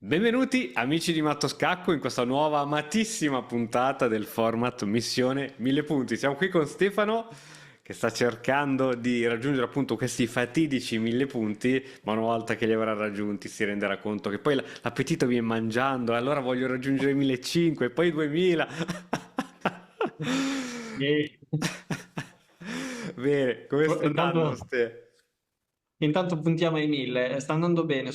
Benvenuti amici di Matto Scacco in questa nuova amatissima puntata del format Missione 1000 punti. Siamo qui con Stefano che sta cercando di raggiungere appunto questi fatidici 1000 punti, ma una volta che li avrà raggiunti si renderà conto che poi l'appetito viene mangiando, e allora voglio raggiungere 1500 e poi 2000. E- Bene, come sta andando, Intanto, Ste? intanto puntiamo ai 1000. Sta andando bene.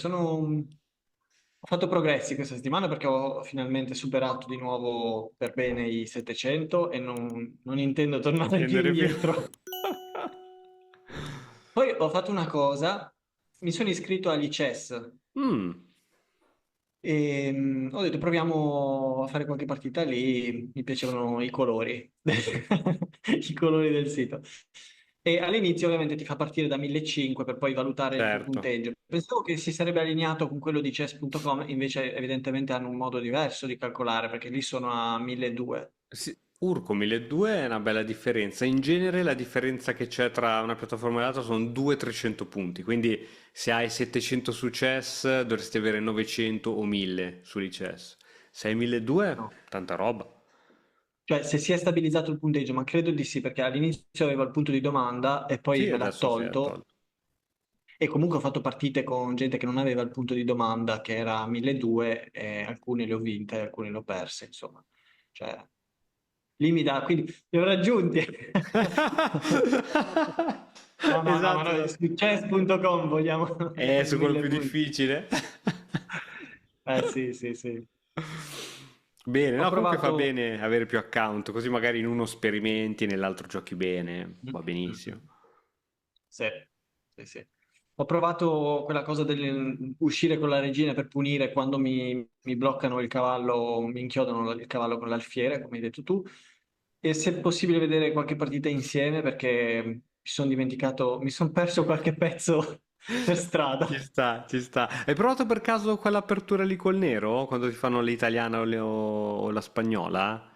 Ho fatto progressi questa settimana perché ho finalmente superato di nuovo per bene i 700 e non intendo Non tornare più scendere più. indietro. Poi ho fatto una cosa, mi sono iscritto all'ICES Mm, e ho detto proviamo a fare qualche partita lì, mi piacevano i colori, i colori del sito. E all'inizio ovviamente ti fa partire da 1500 per poi valutare il tuo certo. punteggio. Pensavo che si sarebbe allineato con quello di chess.com, invece evidentemente hanno un modo diverso di calcolare perché lì sono a 1200. Sì, Urco 1200 è una bella differenza. In genere la differenza che c'è tra una piattaforma e l'altra sono 200-300 punti, quindi se hai 700 su chess dovresti avere 900 o 1000 sull'ICES. Se hai 1200, No. tanta roba. Cioè, se si è stabilizzato il punteggio, ma credo di sì, perché all'inizio aveva il punto di domanda e poi Sì, me l'ha adesso si è tolto. tolto. E comunque ho fatto partite con gente che non aveva il punto di domanda, che era 1200, e alcune le ho vinte, alcune le ho perse, insomma. Cioè, lì mi dà, quindi li ho raggiunti. No, no, no, ma Esatto, noi esatto. su chess.com vogliamo Su quello 1000 più punti. difficile. Sì, sì, sì. Bene, Ho no, comunque fa provato... bene avere più account, così magari in uno sperimenti, nell'altro giochi bene, Mm, va mm, benissimo. mm. Sì, sì, sì. Ho provato quella cosa dell'uscire con la regina per punire quando mi bloccano il cavallo, mi inchiodano il cavallo con l'alfiere, come hai detto tu, e se è possibile vedere qualche partita insieme perché mi sono dimenticato, mi sono perso qualche pezzo per strada. Ci sta, ci sta. Hai provato per caso quell'apertura lì col nero? Quando ti fanno l'italiana o la spagnola?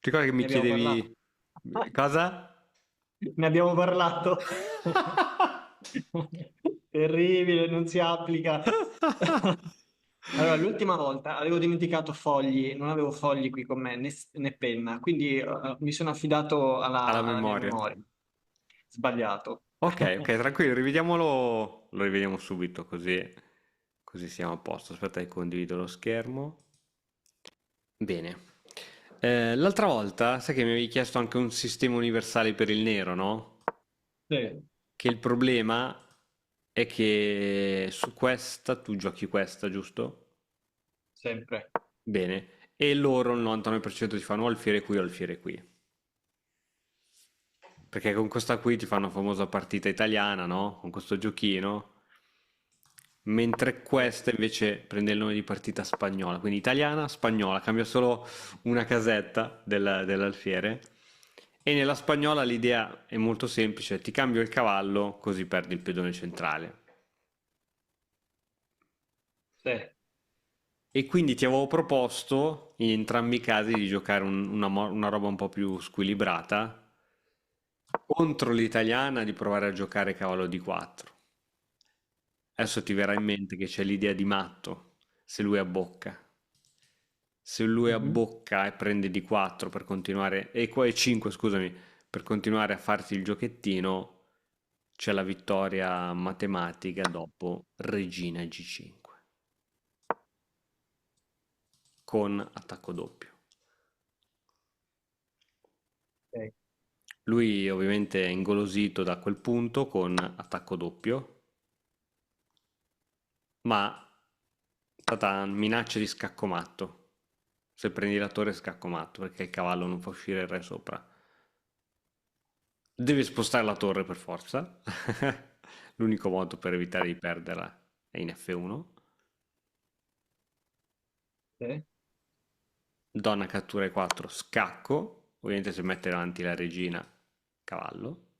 Ti ricordi che mi Ne abbiamo parlato. chiedevi cosa? Ne abbiamo parlato. Terribile, non si applica. Allora, l'ultima volta avevo dimenticato fogli, non avevo fogli qui con me, né penna, quindi mi sono affidato Alla alla mia memoria. memoria. Sbagliato. Ok, ok, tranquillo, rivediamolo, lo rivediamo subito, così siamo a posto. Aspetta che condivido lo schermo. Bene. L'altra volta, sai che mi avevi chiesto anche un sistema universale per il nero, no? Sì, Che il problema è che su questa tu giochi questa, giusto? sempre. Bene. E loro il 99% ti fanno o alfiere qui o alfiere qui. Perché con questa qui ti fanno la famosa partita italiana, no? Con questo giochino. Mentre Sì, questa invece prende il nome di partita spagnola. Quindi italiana, spagnola. Cambia solo una casetta dell'alfiere. E nella spagnola l'idea è molto semplice. Ti cambio il cavallo così perdi il pedone centrale. sì. E quindi ti avevo proposto in entrambi i casi di giocare una roba un po' più squilibrata contro l'italiana di provare a giocare cavallo di 4. Adesso ti verrà in mente che c'è l'idea di matto se lui abbocca. Se lui Mhm. abbocca e prende di 4 per continuare, e qua è 5, scusami, per continuare a farti il giochettino, c'è la vittoria matematica dopo regina G5 con attacco doppio. Ok. Lui ovviamente è ingolosito da quel punto con attacco doppio, ma tatan, minaccia di scacco matto. Se prendi la torre scacco matto perché il cavallo non fa uscire il re sopra. Devi spostare la torre per forza. L'unico modo per evitare di perderla è in F1. Sì. Donna cattura e 4, scacco. Ovviamente se mette davanti la regina, cavallo.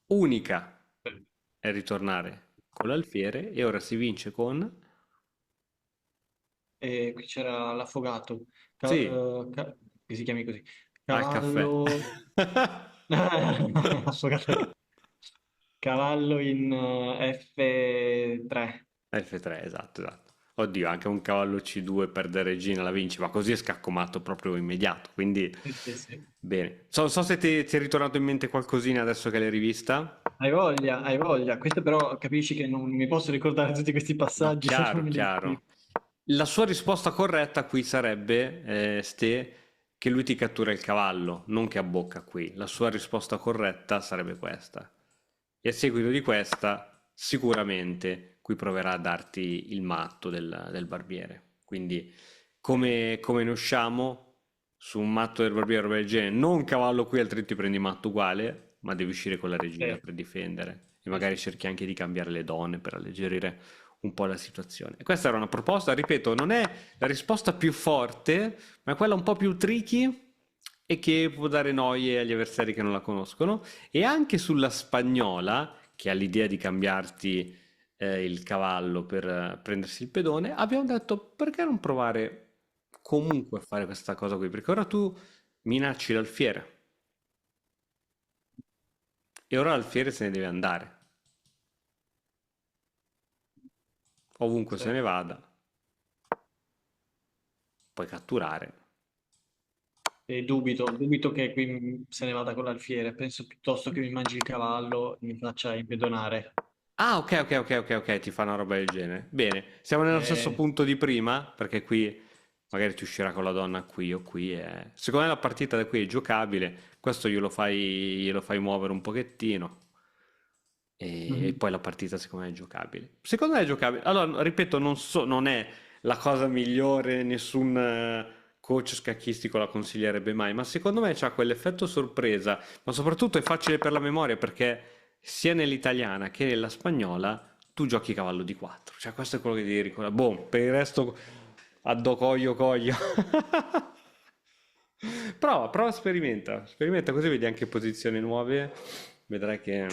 Unica è ritornare con l'alfiere e ora si vince con... E qui c'era l'affogato, Sì, che si chiami così. al caffè. Cavallo... Affogato. Cavallo in F3. F3, esatto, esatto. Oddio, anche un cavallo C2 perde regina la vinci, ma così è scaccomato proprio immediato, quindi Sì, sì, sì. bene. So se ti è ritornato in mente qualcosina adesso che l'hai rivista. Hai voglia, hai voglia. Questo però capisci che non mi posso ricordare tutti questi No, passaggi se non chiaro, me li chiaro. scrivo. La sua risposta corretta qui sarebbe, Ste, che lui ti cattura il cavallo, non che abbocca qui. La sua risposta corretta sarebbe questa. E a seguito di questa, sicuramente qui proverà a darti il matto del barbiere. Quindi, come ne usciamo? Su un matto del barbiere o roba del genere, non cavallo qui, altrimenti prendi matto uguale, ma devi uscire con la regina Sì, per difendere. E sì, magari sì. cerchi anche di cambiare le donne per alleggerire un po' la situazione. E questa era una proposta, ripeto, non è la risposta più forte, ma è quella un po' più tricky e che può dare noie agli avversari che non la conoscono. E anche sulla spagnola, che ha l'idea di cambiarti il cavallo per prendersi il pedone, abbiamo detto perché non provare comunque a fare questa cosa qui? Perché ora tu minacci l'alfiere e ora l'alfiere se ne deve andare, ovunque Sì. se ne vada, puoi catturare. E dubito che qui se ne vada con l'alfiere. Penso piuttosto che mi mangi il cavallo e mi faccia impedonare. Ah, ok, ok, ok, ok, ok, ti fa una roba del genere. Bene, siamo nello stesso Eh, punto di prima, perché qui magari ti uscirà con la donna qui o qui. Secondo me la partita da qui è giocabile, questo glielo fai muovere un pochettino e mhm. poi la partita secondo me è giocabile. Secondo me è giocabile. Allora, ripeto, non è la cosa migliore, nessun coach scacchistico la consiglierebbe mai, ma secondo me c'ha quell'effetto sorpresa, ma soprattutto è facile per la memoria perché sia nell'italiana che nella spagnola tu giochi cavallo di 4. Cioè, questo è quello che devi ricordare. Boh, per il resto addo coglio coglio. Prova, sperimenta così vedi anche posizioni nuove. Vedrai che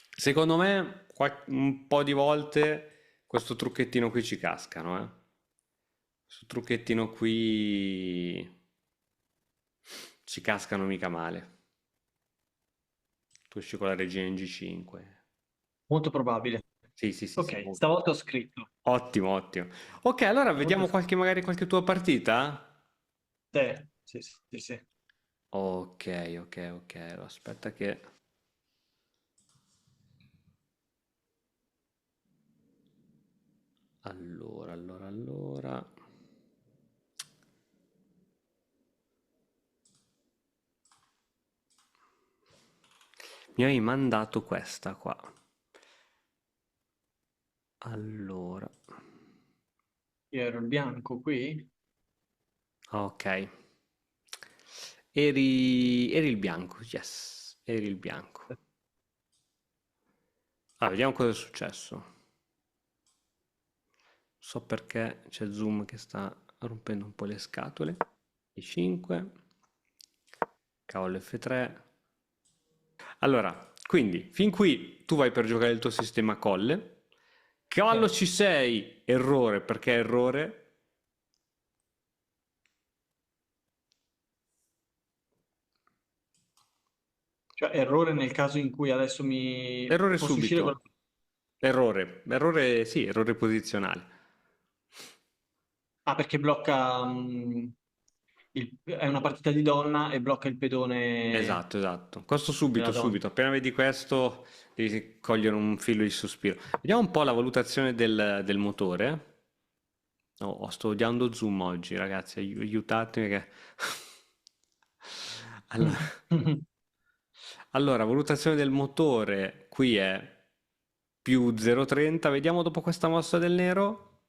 secondo me un po' di volte questo trucchettino qui ci cascano, eh. Questo trucchettino qui ci cascano mica male. Tu esci con la regina in G5. Molto probabile. Sì, sì, sì, sì. Ok, stavolta ho scritto. Ottimo, ottimo. Ok, allora Stavolta ho vediamo scritto. magari qualche tua partita? Sì, sì, sì, sì. Ok, ok, ok. Allora, aspetta che... Allora. Mi hai mandato questa qua. Allora. Io ero il bianco qui. Ok. Eri il bianco, yes. Eri il bianco. Ah, vediamo cosa è successo. So perché c'è Zoom che sta rompendo un po' le scatole. I5. Cavallo F3. Allora, quindi, fin qui tu vai per giocare il tuo sistema a colle. Sì. Cavallo C6, errore, perché errore? Cioè, errore nel caso in cui adesso mi Errore posso uscire con... subito. Errore, sì, errore posizionale. Ah, perché blocca... è una partita di donna e blocca il pedone Esatto, esatto. Questo della subito, donna. subito. Appena vedi questo, devi cogliere un filo di sospiro. Vediamo un po' la valutazione del motore. Sto odiando Zoom oggi, ragazzi. Aiutatemi che... Allora, valutazione del motore. Qui è più 0,30. Vediamo dopo questa mossa del nero.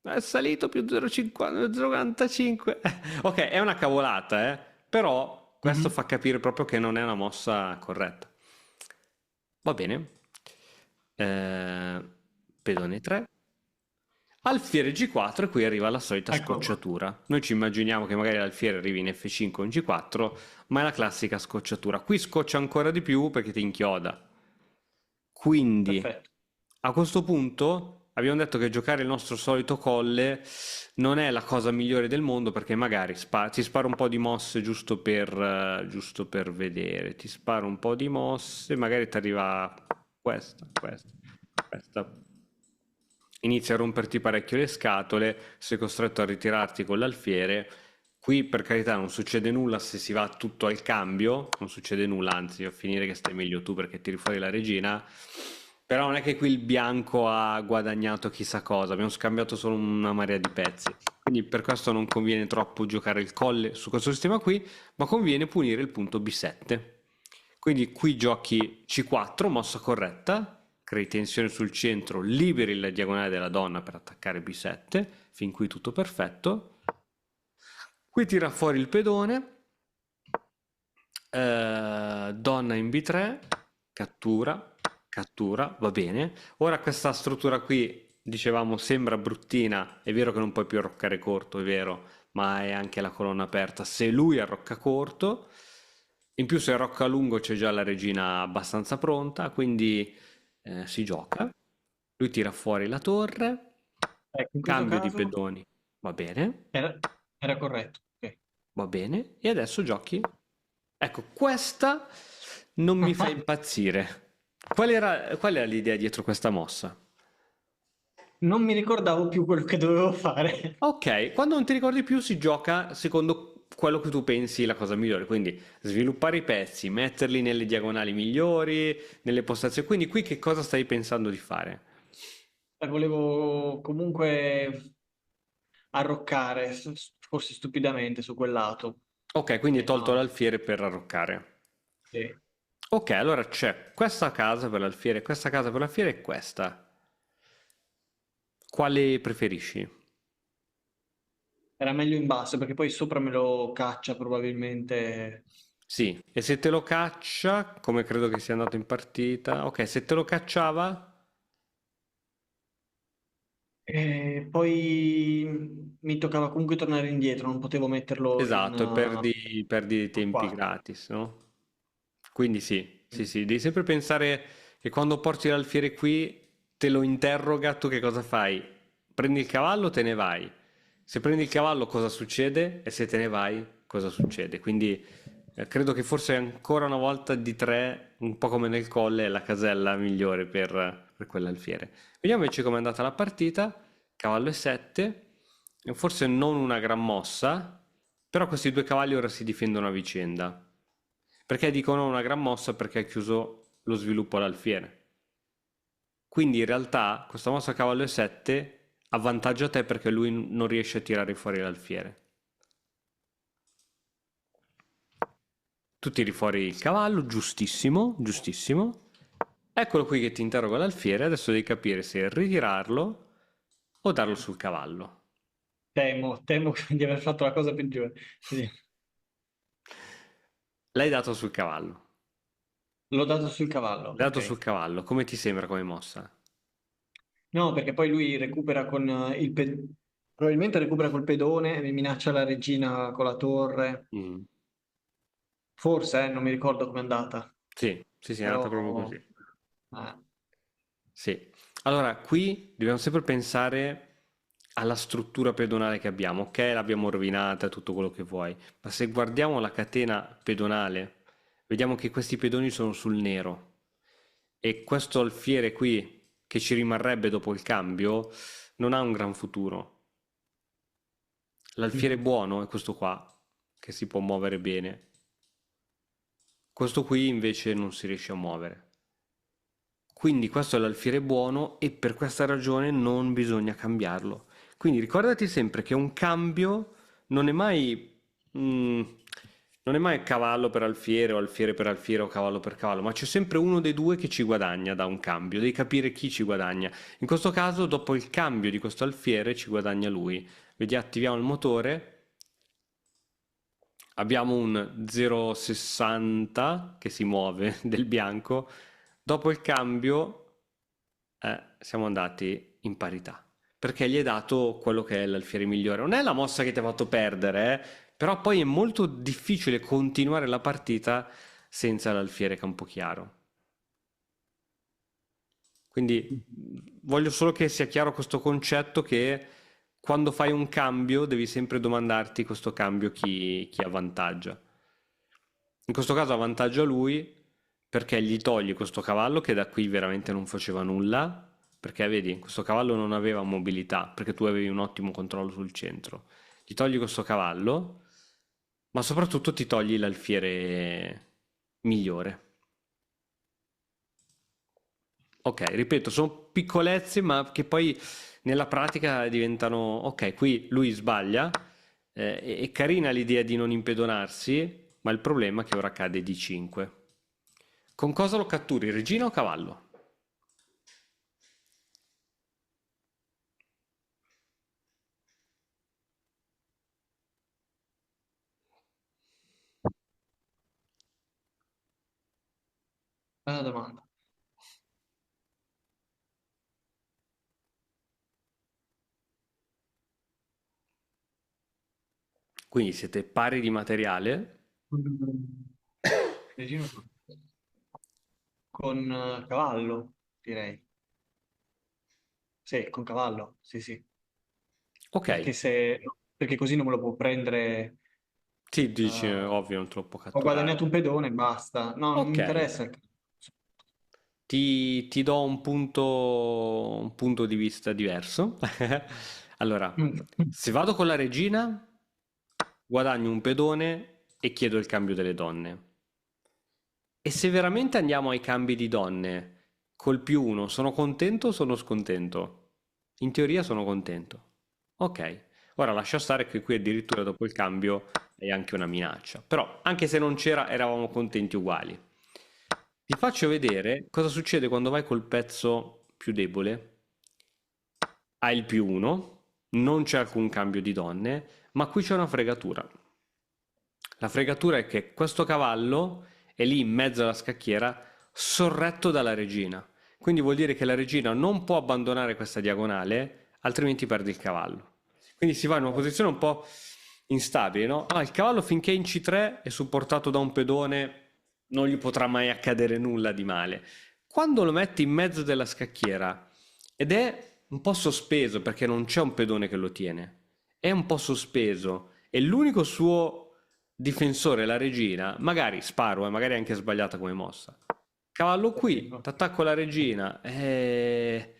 È salito più 0,50, 0,45. Ok, è una cavolata, eh. Però questo Mhm. fa capire proprio che non è una mossa corretta. Va bene. Eh, pedone 3. Alfiere G4 e qui arriva la solita Eccolo qua. scocciatura. Noi ci immaginiamo che magari l'alfiere arrivi in F5 o in G4, ma è la classica scocciatura. Qui scoccia ancora di più perché ti inchioda. Quindi, Perfetto. a questo punto, abbiamo detto che giocare il nostro solito colle non è la cosa migliore del mondo perché magari ti sparo un po' di mosse giusto per vedere. Ti sparo un po' di mosse, magari ti arriva questa. Inizia a romperti parecchio le scatole, sei costretto a ritirarti con l'alfiere. Qui per carità non succede nulla se si va tutto al cambio, non succede nulla, anzi a finire che stai meglio tu perché tiri fuori la regina, però non è che qui il bianco ha guadagnato chissà cosa, abbiamo scambiato solo una marea di pezzi, quindi per questo non conviene troppo giocare il colle su questo sistema qui, ma conviene punire il punto B7. Quindi qui giochi C4, mossa corretta, crei tensione sul centro, liberi la diagonale della donna per attaccare B7, fin qui tutto perfetto. Qui tira fuori il pedone, donna in B3, cattura, va bene. Ora questa struttura qui, dicevamo, sembra bruttina, è vero che non puoi più arroccare corto, è vero, ma è anche la colonna aperta. Se lui arrocca corto, in più se arrocca a lungo c'è già la regina abbastanza pronta, quindi si gioca. Lui tira fuori la torre, Ecco, in questo cambio di caso pedoni, va bene. era, era corretto. Ok. Va bene, e adesso giochi. Ecco, questa non mi fa impazzire. Qual era l'idea dietro questa mossa? Non mi ricordavo più quello che dovevo fare. Ok, quando non ti ricordi più si gioca secondo quello che tu pensi la cosa migliore, quindi sviluppare i pezzi, metterli nelle diagonali migliori, nelle postazioni. Quindi qui che cosa stai pensando di fare? Volevo comunque arroccare, forse stupidamente, su quel lato. Ok, quindi hai tolto Ma l'alfiere per arroccare. sì, Ok, allora c'è questa casa per l'alfiere, questa casa per l'alfiere e questa. Quale preferisci? era meglio in basso perché poi sopra me lo caccia probabilmente. Sì, e se te lo caccia, come credo che sia andato in partita, ok, se te lo cacciava, E poi mi toccava comunque tornare indietro, non potevo metterlo in esatto, e perdi dei tempi qua. gratis, no? Quindi sì, devi sempre pensare che quando porti l'alfiere qui, te lo interroga, tu che cosa fai? Prendi il cavallo, te ne vai. Se prendi il cavallo, cosa succede? E se te ne vai, cosa succede? Quindi credo che forse ancora una volta di tre, un po' come nel colle, è la casella migliore per quell'alfiere. Vediamo invece com'è andata la partita. Cavallo e 7, forse non una gran mossa, però questi due cavalli ora si difendono a vicenda. Perché dicono una gran mossa? Perché ha chiuso lo sviluppo all'alfiere. Quindi in realtà questa mossa cavallo e 7 avvantaggia te perché lui non riesce a tirare fuori l'alfiere. Tu tiri fuori il cavallo, giustissimo, giustissimo. Eccolo qui che ti interroga l'alfiere, adesso devi capire se ritirarlo o darlo sul cavallo. Temo di aver fatto la cosa peggiore. Sì. L'hai dato sul cavallo. L'ho dato sul cavallo, L'hai dato sul ok. cavallo, come ti sembra come mossa? No, perché poi lui recupera con probabilmente recupera col pedone, mi minaccia la regina con la torre. Mm. Forse, non mi ricordo com'è andata. Sì, è andata proprio Però così. eh, Sì. Allora, qui dobbiamo sempre pensare alla struttura pedonale che abbiamo. Ok, l'abbiamo rovinata, tutto quello che vuoi, ma se guardiamo la catena pedonale, vediamo che questi pedoni sono sul nero e questo alfiere qui, che ci rimarrebbe dopo il cambio, non ha un gran futuro. L'alfiere mhm. buono è questo qua, che si può muovere bene. Questo qui invece non si riesce a muovere. Quindi questo è l'alfiere buono e per questa ragione non bisogna cambiarlo. Quindi ricordati sempre che un cambio non è mai, mm, non è mai cavallo per alfiere o alfiere per alfiere o cavallo per cavallo, ma c'è sempre uno dei due che ci guadagna da un cambio. Devi capire chi ci guadagna. In questo caso, dopo il cambio di questo alfiere, ci guadagna lui. Vedi, attiviamo il motore. Abbiamo un 0,60 che si muove del bianco. Dopo il cambio siamo andati in parità. Perché gli hai dato quello che è l'alfiere migliore. Non è la mossa che ti ha fatto perdere, però poi è molto difficile continuare la partita senza l'alfiere Campochiaro. Quindi voglio solo che sia chiaro questo concetto che quando fai un cambio devi sempre domandarti questo cambio chi avvantaggia. In questo caso avvantaggia lui perché gli togli questo cavallo che da qui veramente non faceva nulla, perché vedi, questo cavallo non aveva mobilità, perché tu avevi un ottimo controllo sul centro. Ti togli questo cavallo, ma soprattutto ti togli l'alfiere migliore. Ok, ripeto, sono piccolezze, ma che poi nella pratica diventano... Ok, qui lui sbaglia, è carina l'idea di non impedonarsi, ma il problema è che ora cade di 5. Con cosa lo catturi, regina o cavallo? Bella domanda. Quindi siete pari di materiale? Mm. Regina con cavallo, direi. Sì, con cavallo, sì, sì. Ok, Perché se... perché così non me lo può prendere. sì, dici, eh, ovvio, non te lo può Ho catturare. guadagnato un pedone e basta. No, non mi Ok, interessa. ti do un punto di vista diverso. Allora, Mm. se vado con la regina, guadagno un pedone e chiedo il cambio delle donne. E se veramente andiamo ai cambi di donne, col più uno, sono contento o sono scontento? In teoria sono contento. Ok, ora lascia stare che qui addirittura dopo il cambio è anche una minaccia. Però, anche se non c'era, eravamo contenti uguali. Ti faccio vedere cosa succede quando vai col pezzo più debole. Hai il più uno, non c'è alcun cambio di donne, ma qui c'è una fregatura. La fregatura è che questo cavallo è lì in mezzo alla scacchiera, sorretto dalla regina. Quindi vuol dire che la regina non può abbandonare questa diagonale, altrimenti perde il cavallo. Quindi si va in una posizione un po' instabile, no? Il cavallo finché è in C3 è supportato da un pedone, non gli potrà mai accadere nulla di male. Quando lo metti in mezzo della scacchiera ed è un po' sospeso perché non c'è un pedone che lo tiene, è un po' sospeso e l'unico suo difensore, la regina, magari sparo, magari è anche sbagliata come mossa. Cavallo qui, t'attacco la regina e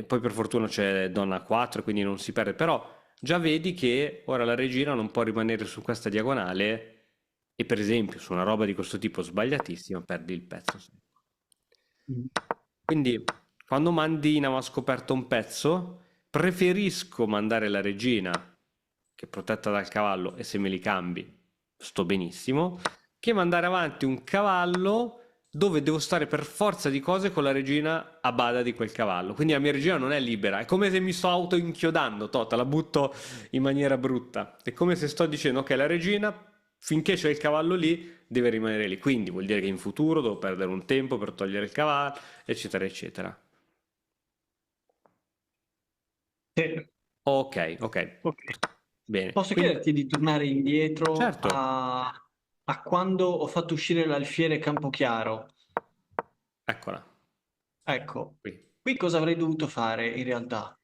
poi per fortuna c'è donna a 4, quindi non si perde, però già vedi che ora la regina non può rimanere su questa diagonale e per esempio su una roba di questo tipo sbagliatissima perdi il pezzo. Mm. Quindi quando mandi in scoperto un pezzo, preferisco mandare la regina, che è protetta dal cavallo, e se me li cambi sto benissimo, che mandare avanti un cavallo dove devo stare per forza di cose con la regina a bada di quel cavallo. Quindi la mia regina non è libera, è come se mi sto auto inchiodando, te la butto in maniera brutta. È come se sto dicendo, ok, la regina, finché c'è il cavallo lì, deve rimanere lì. Quindi vuol dire che in futuro devo perdere un tempo per togliere il cavallo, eccetera, eccetera. Sì. Ok, ok. Ok. Bene. Posso Quindi, chiederti di tornare indietro certo, a quando ho fatto uscire l'alfiere Campochiaro? eccola, Ecco, qui. qui cosa avrei dovuto fare in realtà?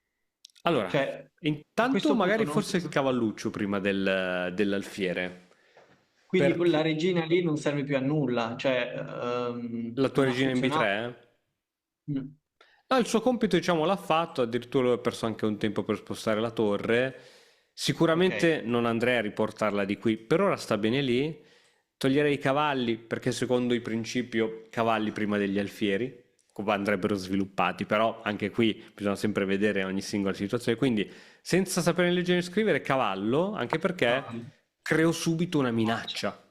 Allora, Cioè, a intanto questo punto magari non... forse il cavalluccio prima dell'alfiere. Quindi Perché quella regina lì non serve più a nulla, cioè la tua non ha regina in funzionato. B3? Mm. No, il suo compito, diciamo, l'ha fatto, addirittura ha perso anche un tempo per spostare la torre. Ok. Sicuramente non andrei a riportarla di qui, per ora sta bene lì. Toglierei i cavalli, perché secondo il principio cavalli prima degli alfieri, come andrebbero sviluppati, però anche qui bisogna sempre vedere ogni singola situazione. Quindi, senza sapere leggere e scrivere, cavallo, anche perché Cavalli. creo subito una minaccia.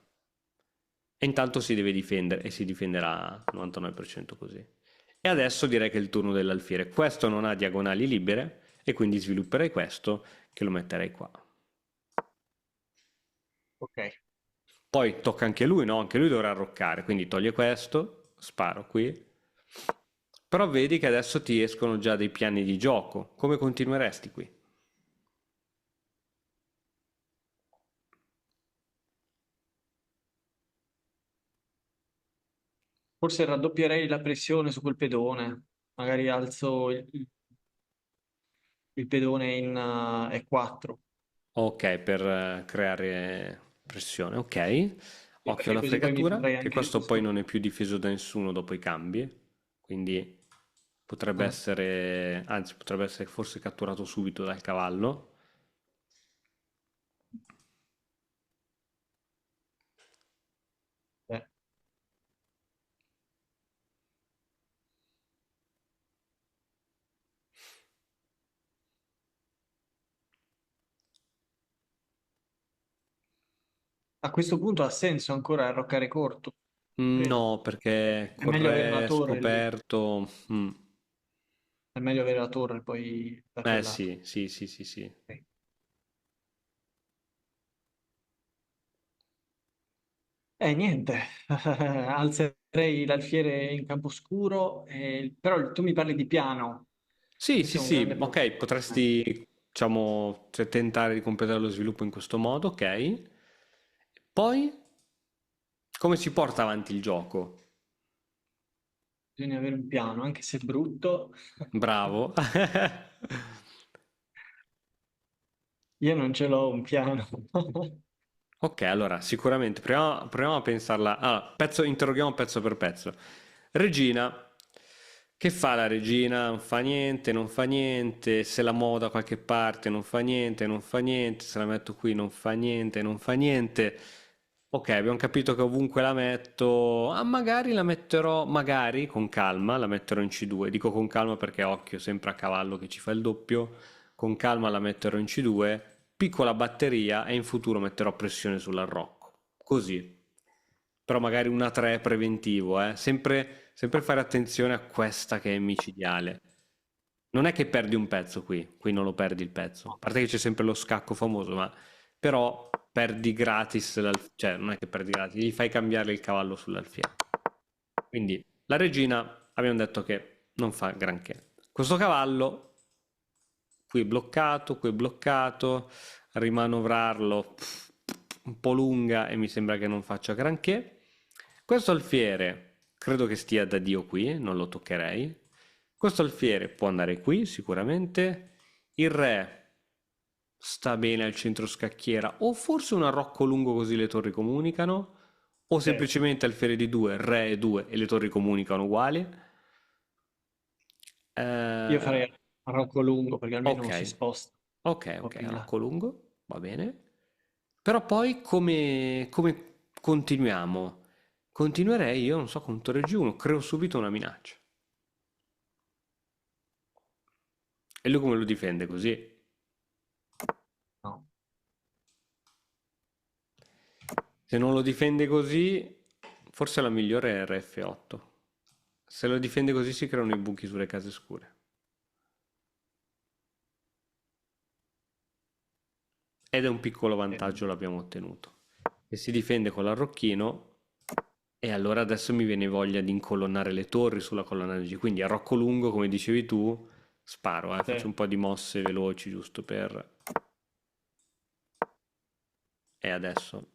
E intanto si deve difendere e si difenderà al 99% così. E adesso direi che è il turno dell'alfiere. Questo non ha diagonali libere e quindi svilupperei questo che lo metterei qua. Ok. Poi tocca anche lui, no? Anche lui dovrà arroccare, quindi toglie questo, sparo qui. Però vedi che adesso ti escono già dei piani di gioco. Come continueresti qui? Forse raddoppierei la pressione su quel pedone, magari alzo il pedone in E4. Ok, per creare pressione, ok. occhio perché alla così poi mi fregatura, dovrei che anche questo poi ricostruire. non è più difeso da nessuno dopo i cambi, quindi potrebbe Ah, essere, anzi potrebbe essere forse catturato subito dal cavallo. eh. A questo punto ha senso ancora arroccare corto, credo. No, perché È meglio avere la corre torre lì. scoperto. È meglio avere la torre poi da quel lato. Sì, sì, sì, sì, sì. Ok. Niente, alzerei l'alfiere in campo scuro, però tu mi parli di piano. Sì, sì, Questo è un sì, grande ok, problema. potresti, diciamo, cioè, tentare di completare lo sviluppo in questo modo, ok. Poi, come si porta avanti il gioco? Bisogna avere un piano, anche se brutto. Bravo. Io non ce l'ho un piano. Ok, allora sicuramente proviamo a pensarla. Allora, interroghiamo pezzo per pezzo. Regina, che fa la regina? Non fa niente, non fa niente. Se la muovo da qualche parte, non fa niente, non fa niente. Se la metto qui, non fa niente, non fa niente. Ok, abbiamo capito che ovunque la metto. Ah, magari la metterò, magari con calma, la metterò in C2. Dico con calma perché occhio, sempre a cavallo che ci fa il doppio. Con calma la metterò in C2, piccola batteria e in futuro metterò pressione sull'arrocco. Così. Però magari una 3 preventivo, eh. Sempre fare attenzione a questa che è micidiale. Non è che perdi un pezzo qui non lo perdi il pezzo. A parte che c'è sempre lo scacco famoso, ma però perdi gratis, cioè non è che perdi gratis, gli fai cambiare il cavallo sull'alfiere. Quindi la regina abbiamo detto che non fa granché. Questo cavallo qui bloccato, rimanovrarlo un po' lunga e mi sembra che non faccia granché. Questo alfiere credo che stia da Dio qui, non lo toccherei. Questo alfiere può andare qui sicuramente. Il re sta bene al centro scacchiera, o forse un arrocco lungo così le torri comunicano, o Sì. semplicemente alfiere di 2, re e 2 e le torri comunicano uguali. Io Eh, farei a Rocco lungo perché almeno si ok, sposta ok, un po' ok, più in là. arrocco lungo, va bene. Però poi come continuiamo? Continuerei io, non so, con torre G1, creo subito una minaccia. E lui come lo difende così? No. Se non lo difende così, forse la migliore è RF8. Se lo difende così si creano i buchi sulle case scure. Ed è un piccolo vantaggio l'abbiamo ottenuto. E si difende con l'arrocchino e allora adesso mi viene voglia di incolonnare le torri sulla collana G. Quindi a rocco lungo, come dicevi tu, sparo, faccio Sì. un po' di mosse veloci giusto per... E adesso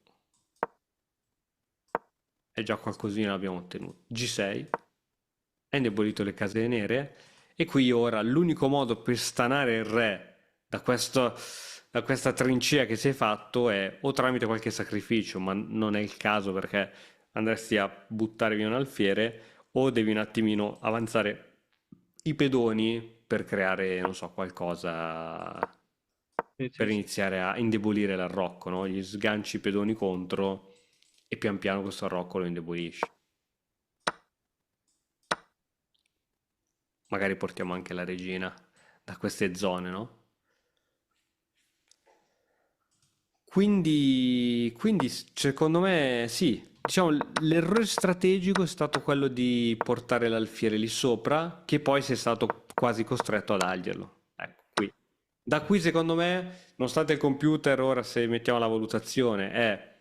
è già qualcosina l'abbiamo ottenuto. G6, ha indebolito le case nere e qui ora l'unico modo per stanare il re da questa trincea che si è fatto è o tramite qualche sacrificio, ma non è il caso perché andresti a buttare via un alfiere, o devi un attimino avanzare i pedoni per creare, non so, qualcosa Sì, per sì, sì. iniziare a indebolire l'arrocco, no? Gli sganci i pedoni contro e pian piano questo arrocco lo indebolisci. Magari portiamo anche la regina da queste zone, no? Quindi secondo me sì, diciamo l'errore strategico è stato quello di portare l'alfiere lì sopra, che poi sei stato quasi costretto ad algerlo. Ecco, qui. Da qui secondo me, nonostante il computer, ora se mettiamo la valutazione, è...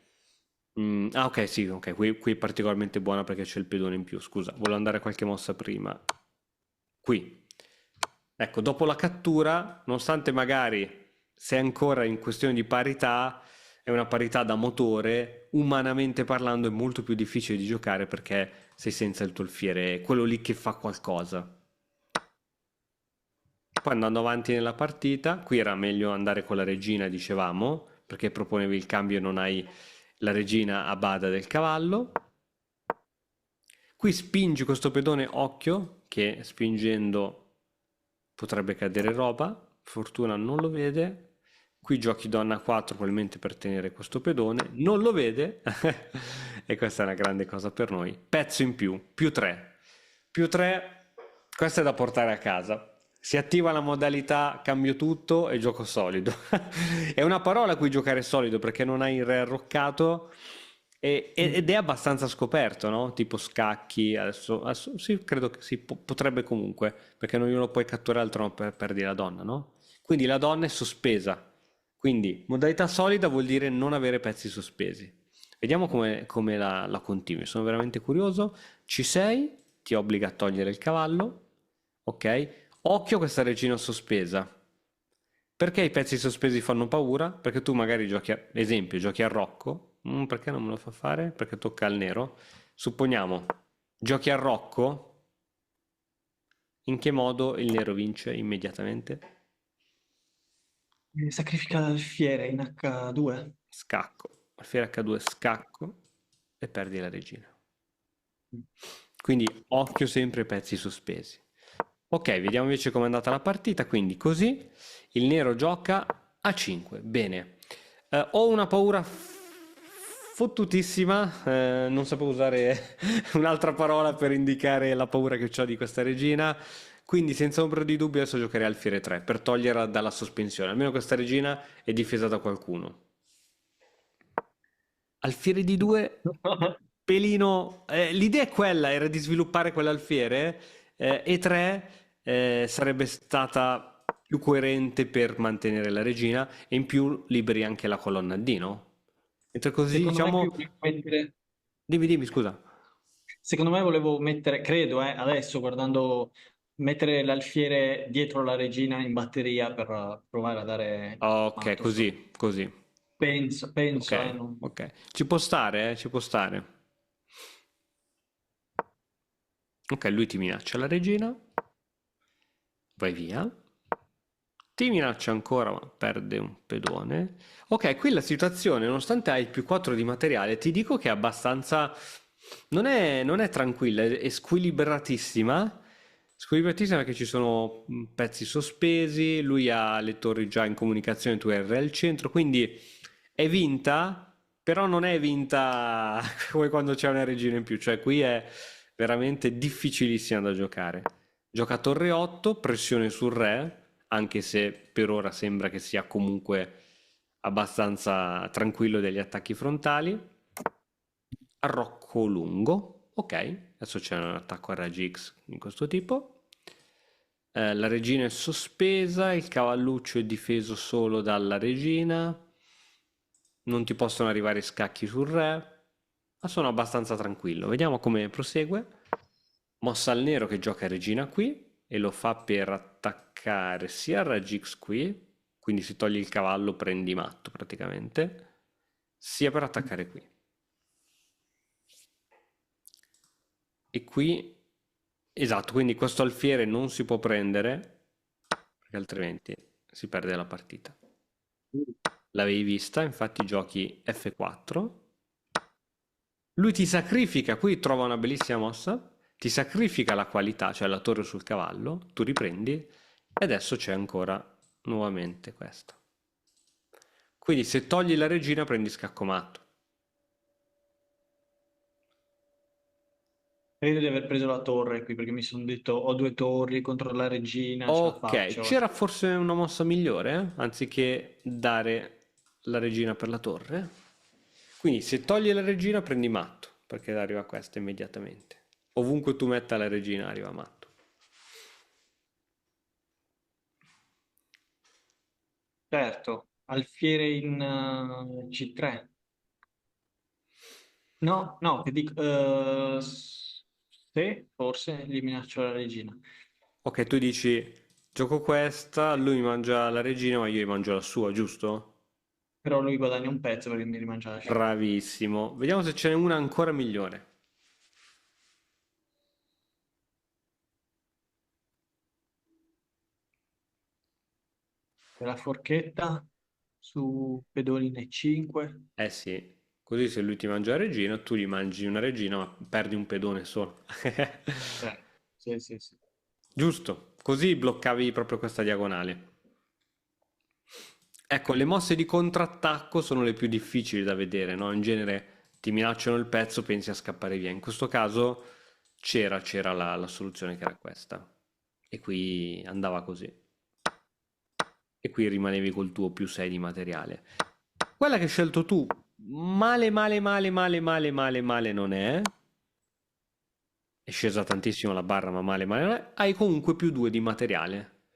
ah ok, sì, ok, qui è particolarmente buona perché c'è il pedone in più, scusa, volevo andare qualche mossa prima. Qui. Ecco, dopo la cattura, nonostante magari se ancora in questione di parità, è una parità da motore, umanamente parlando è molto più difficile di giocare perché sei senza il tuo alfiere, quello lì che fa qualcosa. Poi andando avanti nella partita, qui era meglio andare con la regina, dicevamo, perché proponevi il cambio e non hai la regina a bada del cavallo. Qui spingi questo pedone, occhio, che spingendo potrebbe cadere roba. Fortuna non lo vede. Qui giochi donna 4 probabilmente per tenere questo pedone. Non lo vede. E questa è una grande cosa per noi. Pezzo in più, più 3. Più 3, questo è da portare a casa. Si attiva la modalità cambio tutto e gioco solido. È una parola a cui giocare solido perché non hai il re arroccato ed è abbastanza scoperto, no? Tipo scacchi, adesso sì, credo che si potrebbe comunque, perché non glielo puoi catturare altro perdi la donna, no? Quindi la donna è sospesa. Quindi modalità solida vuol dire non avere pezzi sospesi. Vediamo come la continui. Sono veramente curioso. Ci sei? Ti obbliga a togliere il cavallo. Ok? Occhio a questa regina sospesa. Perché i pezzi sospesi fanno paura? Perché tu magari giochi, esempio, giochi a Rocco. Perché non me lo fa fare? Perché tocca al nero. Supponiamo, giochi a Rocco. In che modo il nero vince immediatamente? Sacrifica l'alfiere in H2. Scacco. Alfiere H2, scacco e perdi la regina. Quindi occhio sempre ai pezzi sospesi. Ok, vediamo invece com'è andata la partita. Quindi così il nero gioca a 5. Bene. Ho una paura fottutissima. Non sapevo usare un'altra parola per indicare la paura che ho di questa regina. Quindi senza ombra di dubbio adesso giocherei alfiere 3 per toglierla dalla sospensione. Almeno questa regina è difesa da qualcuno. Alfiere di 2, pelino. L'idea è quella, era di sviluppare quell'alfiere. E 3 sarebbe stata più coerente per mantenere la regina e in più liberi anche la colonna D, no? Mentre così, Secondo me diciamo. qui volevo mettere, Dimmi, scusa. secondo me volevo mettere, credo, adesso guardando, mettere l'alfiere dietro la regina in batteria per provare a dare Ok, matto sopra. così. Penso, Ok, non... ok. Ci può stare, ci può stare. Ok, lui ti minaccia la regina. Vai via. Ti minaccia ancora, ma perde un pedone. Ok, qui la situazione, nonostante hai più 4 di materiale, ti dico che è abbastanza. Non è tranquilla, è squilibratissima. Squilibratissima perché ci sono pezzi sospesi, lui ha le torri già in comunicazione, tu hai il re al centro, quindi è vinta, però non è vinta come quando c'è una regina in più, cioè qui è veramente difficilissima da giocare. Gioca torre 8, pressione sul re, anche se per ora sembra che sia comunque abbastanza tranquillo degli attacchi frontali. Arrocco lungo, ok, adesso c'è un attacco a raggi X di questo tipo. La regina è sospesa, il cavalluccio è difeso solo dalla regina, non ti possono arrivare scacchi sul re, ma sono abbastanza tranquillo. Vediamo come prosegue. Mossa al nero che gioca regina qui e lo fa per attaccare sia il raggi X qui, quindi si toglie il cavallo, prendi matto praticamente, sia per attaccare qui. E qui, esatto, quindi questo alfiere non si può prendere, perché altrimenti si perde la partita. L'avevi vista, infatti giochi F4. Lui ti sacrifica, qui trova una bellissima mossa, ti sacrifica la qualità, cioè la torre sul cavallo, tu riprendi e adesso c'è ancora nuovamente questo. Quindi se togli la regina prendi scacco matto. Credo di aver preso la torre qui perché mi sono detto ho due torri contro la regina, ce la Ok, faccio. c'era forse una mossa migliore, anziché dare la regina per la torre. Quindi se togli la regina prendi matto, perché arriva questa immediatamente. Ovunque tu metta la regina arriva matto. Certo, alfiere in C3. No, no, che dico, sì, forse gli minaccio la regina. Ok, tu dici, gioco questa, lui mi mangia la regina, ma io gli mangio la sua, giusto? Però lui guadagna un pezzo perché mi rimangia l'alfiere. Bravissimo. Vediamo se ce n'è una ancora migliore. La forchetta su pedoni in E5. Eh sì, Così se lui ti mangia la regina, tu gli mangi una regina, ma perdi un pedone solo. Sì, sì, sì. Giusto, così bloccavi proprio questa diagonale. Ecco, le mosse di contrattacco sono le più difficili da vedere, no? In genere ti minacciano il pezzo, pensi a scappare via. In questo caso c'era la soluzione che era questa. E qui andava così. E qui rimanevi col tuo più 6 di materiale. Quella che hai scelto tu, male, male, male, male, male, male, male non è. È scesa tantissimo la barra, ma male, male non è. Hai comunque più 2 di materiale.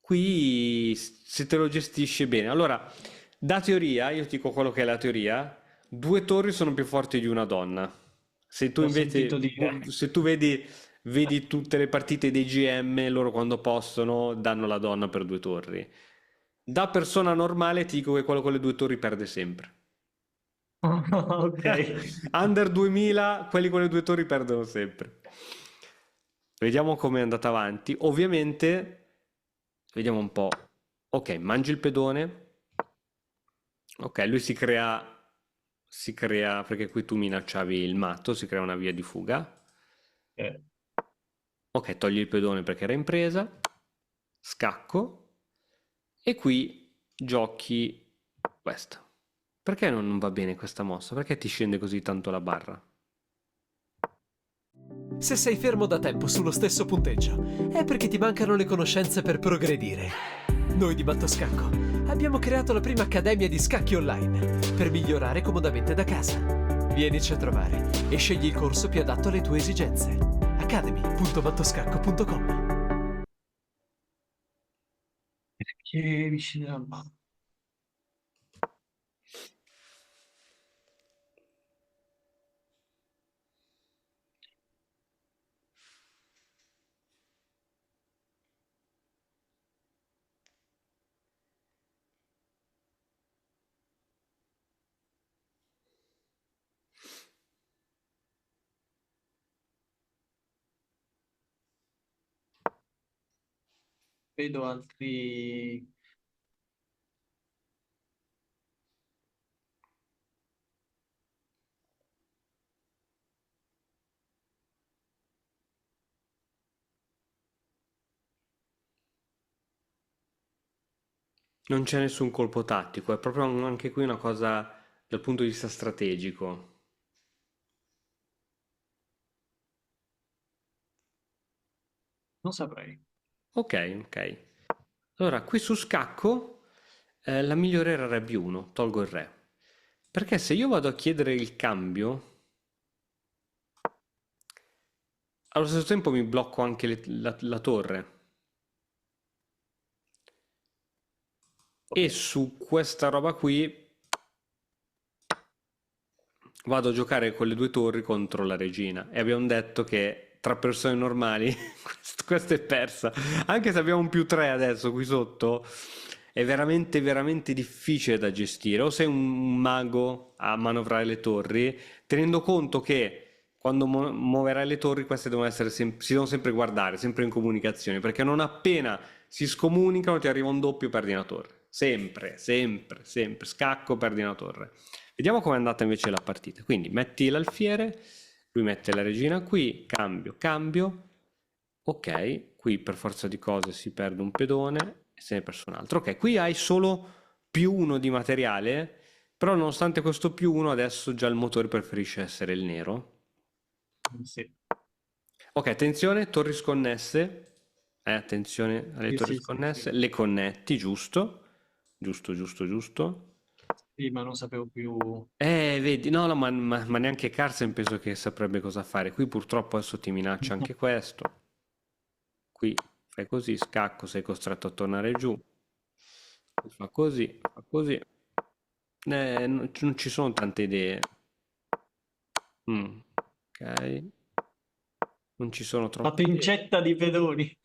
Qui se te lo gestisci bene. Allora, da teoria, io ti dico quello che è la teoria, due torri sono più forti di una donna. Se tu L'ho invece, sentito dire. se tu vedi tutte le partite dei GM, loro quando possono danno la donna per due torri. Da persona normale ti dico che quello con le due torri perde sempre. Ok. Under 2000, quelli con le due torri perdono sempre. Vediamo come è andata avanti. Ovviamente, vediamo un po'. Ok, mangi il pedone. Ok, lui si crea, perché qui tu minacciavi il matto, si crea una via di fuga. Eh, Ok, togli il pedone perché era in presa. Scacco. E qui giochi questa. Perché non va bene questa mossa? Perché ti scende così tanto la barra? Se sei fermo da tempo sullo stesso punteggio, è perché ti mancano le conoscenze per progredire. Noi di Battoscacco abbiamo creato la prima accademia di scacchi online per migliorare comodamente da casa. Vienici a trovare e scegli il corso più adatto alle tue esigenze. academy.battoscacco.com. Perché vicino al bar? Vedo altri. Non c'è nessun colpo tattico, è proprio anche qui una cosa dal punto di vista strategico. Non saprei. Ok, ok. Allora, qui su scacco la migliore era re B1, tolgo il re. Perché se io vado a chiedere il cambio, allo stesso tempo mi blocco anche la torre. Ok. E su questa roba qui vado a giocare con le due torri contro la regina. E abbiamo detto che tra persone normali questa è persa. Anche se abbiamo un più 3 adesso qui sotto, è veramente, veramente difficile da gestire. O sei un mago a manovrare le torri, tenendo conto che quando muoverai le torri, queste devono essere si devono sempre guardare, sempre in comunicazione, perché non appena si scomunicano ti arriva un doppio, perdi una torre. Sempre, sempre, sempre. Scacco, perdi una torre. Vediamo com'è andata invece la partita. Quindi metti l'alfiere, lui mette la regina qui, cambio, cambio. Ok, qui per forza di cose si perde un pedone e se ne è perso un altro. Ok, qui hai solo più uno di materiale, però nonostante questo più uno adesso già il motore preferisce essere il nero. Sì, Ok, attenzione, torri sconnesse. Attenzione alle sì, torri sì, sì, sì. sconnesse. Le connetti, giusto. Giusto, giusto, giusto. Sì, ma non sapevo più. Vedi, no, no, ma neanche Carsen penso che saprebbe cosa fare. Qui purtroppo adesso ti minaccia anche questo. Qui fai così, scacco, sei costretto a tornare giù. Fa così, fa così. Non ci sono tante idee. Ok, non ci sono La troppe idee. pincetta di pedoni.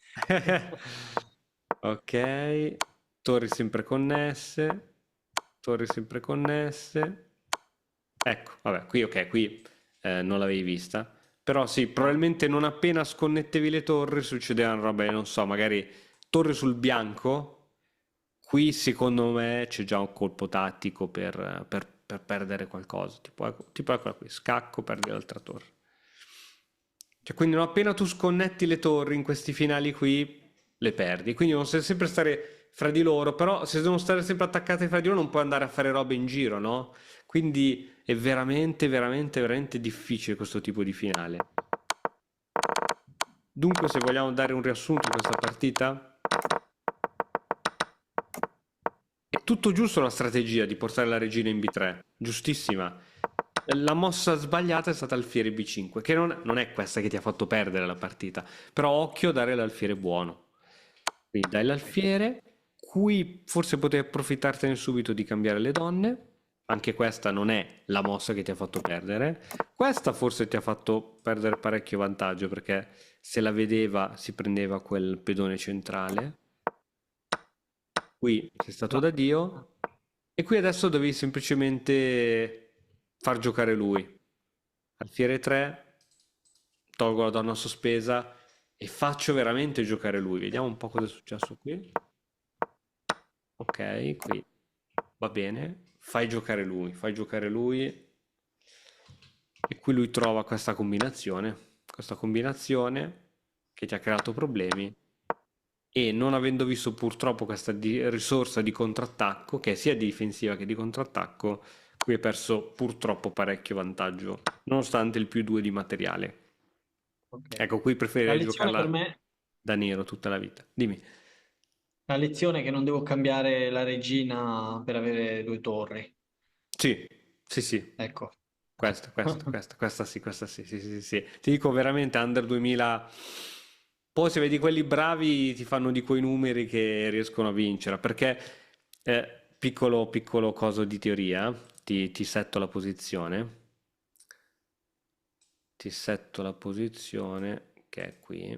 Ok, torri sempre connesse, torri sempre connesse. Ecco, vabbè, qui ok, qui non l'avevi vista. Però sì, probabilmente non appena sconnettevi le torri succedevano robe, non so, magari torre sul bianco. Qui secondo me c'è già un colpo tattico per per perdere qualcosa, tipo eccola qui, scacco, perdi l'altra torre. Cioè, quindi non appena tu sconnetti le torri in questi finali qui, le perdi. Quindi non sei sempre stare fra di loro, però se devono stare sempre attaccate fra di loro non puoi andare a fare robe in giro, no? Quindi è veramente, veramente, veramente difficile questo tipo di finale. Dunque, se vogliamo dare un riassunto di questa partita, è tutto giusto la strategia di portare la regina in B3, giustissima. La mossa sbagliata è stata alfiere B5, che non è questa che ti ha fatto perdere la partita, però occhio a dare l'alfiere buono. Quindi dai l'alfiere, qui forse potevi approfittartene subito di cambiare le donne, anche questa non è la mossa che ti ha fatto perdere, questa forse ti ha fatto perdere parecchio vantaggio perché se la vedeva si prendeva quel pedone centrale, qui sei stato da Dio e qui adesso devi semplicemente far giocare lui. Alfiere 3, tolgo la donna sospesa e faccio veramente giocare lui. Vediamo un po' cosa è successo qui. Ok, qui va bene. Fai giocare lui. E qui lui trova questa combinazione che ti ha creato problemi. E non avendo visto purtroppo questa risorsa di contrattacco, che è sia difensiva che di contrattacco, qui hai perso purtroppo parecchio vantaggio, nonostante il +2 di materiale. Ok. Ecco, qui La preferirei lezione per giocarla me, da nero tutta la vita. Dimmi. la lezione è che non devo cambiare la regina per avere 2 torri. Sì, sì, sì. Ecco. Questa sì, sì, sì, sì. Ti dico veramente, Under 2000. Poi se vedi quelli bravi ti fanno di quei numeri che riescono a vincere. Perché, piccolo coso di teoria, ti setto la posizione. Ti setto la posizione che è qui.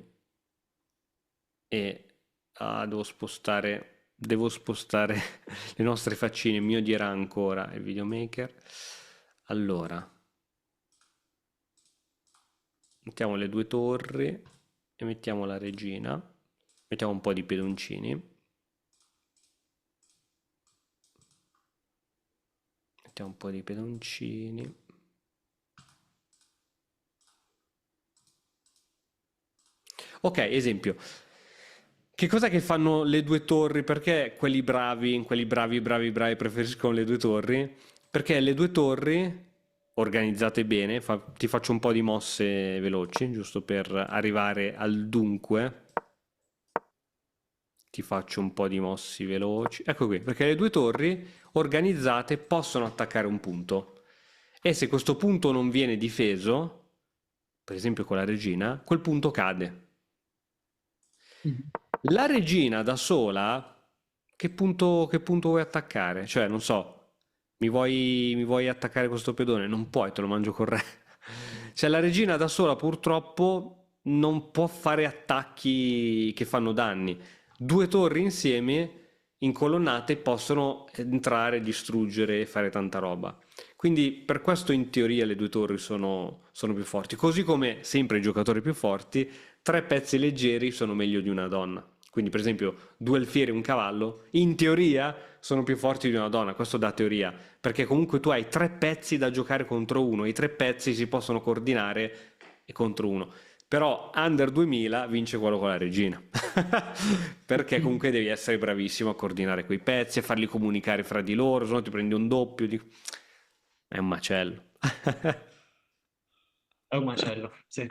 E devo spostare le nostre faccine. Il mio dirà ancora il videomaker. Allora, mettiamo le 2 torri e mettiamo la regina, mettiamo un po' di pedoncini, ok, esempio, che cosa che fanno le 2 torri? Perché quelli bravi preferiscono le 2 torri? Perché le 2 torri organizzate bene, ti faccio un po' di mosse veloci, giusto per arrivare al dunque. Ti faccio un po' di mossi veloci. Ecco qui, perché le 2 torri organizzate possono attaccare un punto. E se questo punto non viene difeso, per esempio con la regina, quel punto cade. La regina da sola, che punto vuoi attaccare? Cioè, non so, mi vuoi attaccare questo pedone? Non puoi, te lo mangio con re. Cioè, la regina da sola purtroppo non può fare attacchi che fanno danni. 2 torri insieme, incolonnate, possono entrare, distruggere e fare tanta roba. Quindi per questo in teoria le 2 torri sono più forti. Così come sempre i giocatori più forti 3 pezzi leggeri sono meglio di una donna. Quindi, per esempio, 2 alfieri e un cavallo, in teoria, sono più forti di una donna. Questo da teoria, perché comunque tu hai 3 pezzi da giocare contro uno. I 3 pezzi si possono coordinare e contro uno. Però Under 2000 vince quello con la regina. Perché comunque devi essere bravissimo a coordinare quei pezzi, a farli comunicare fra di loro, se no ti prendi un doppio. È un macello. È un macello, sì.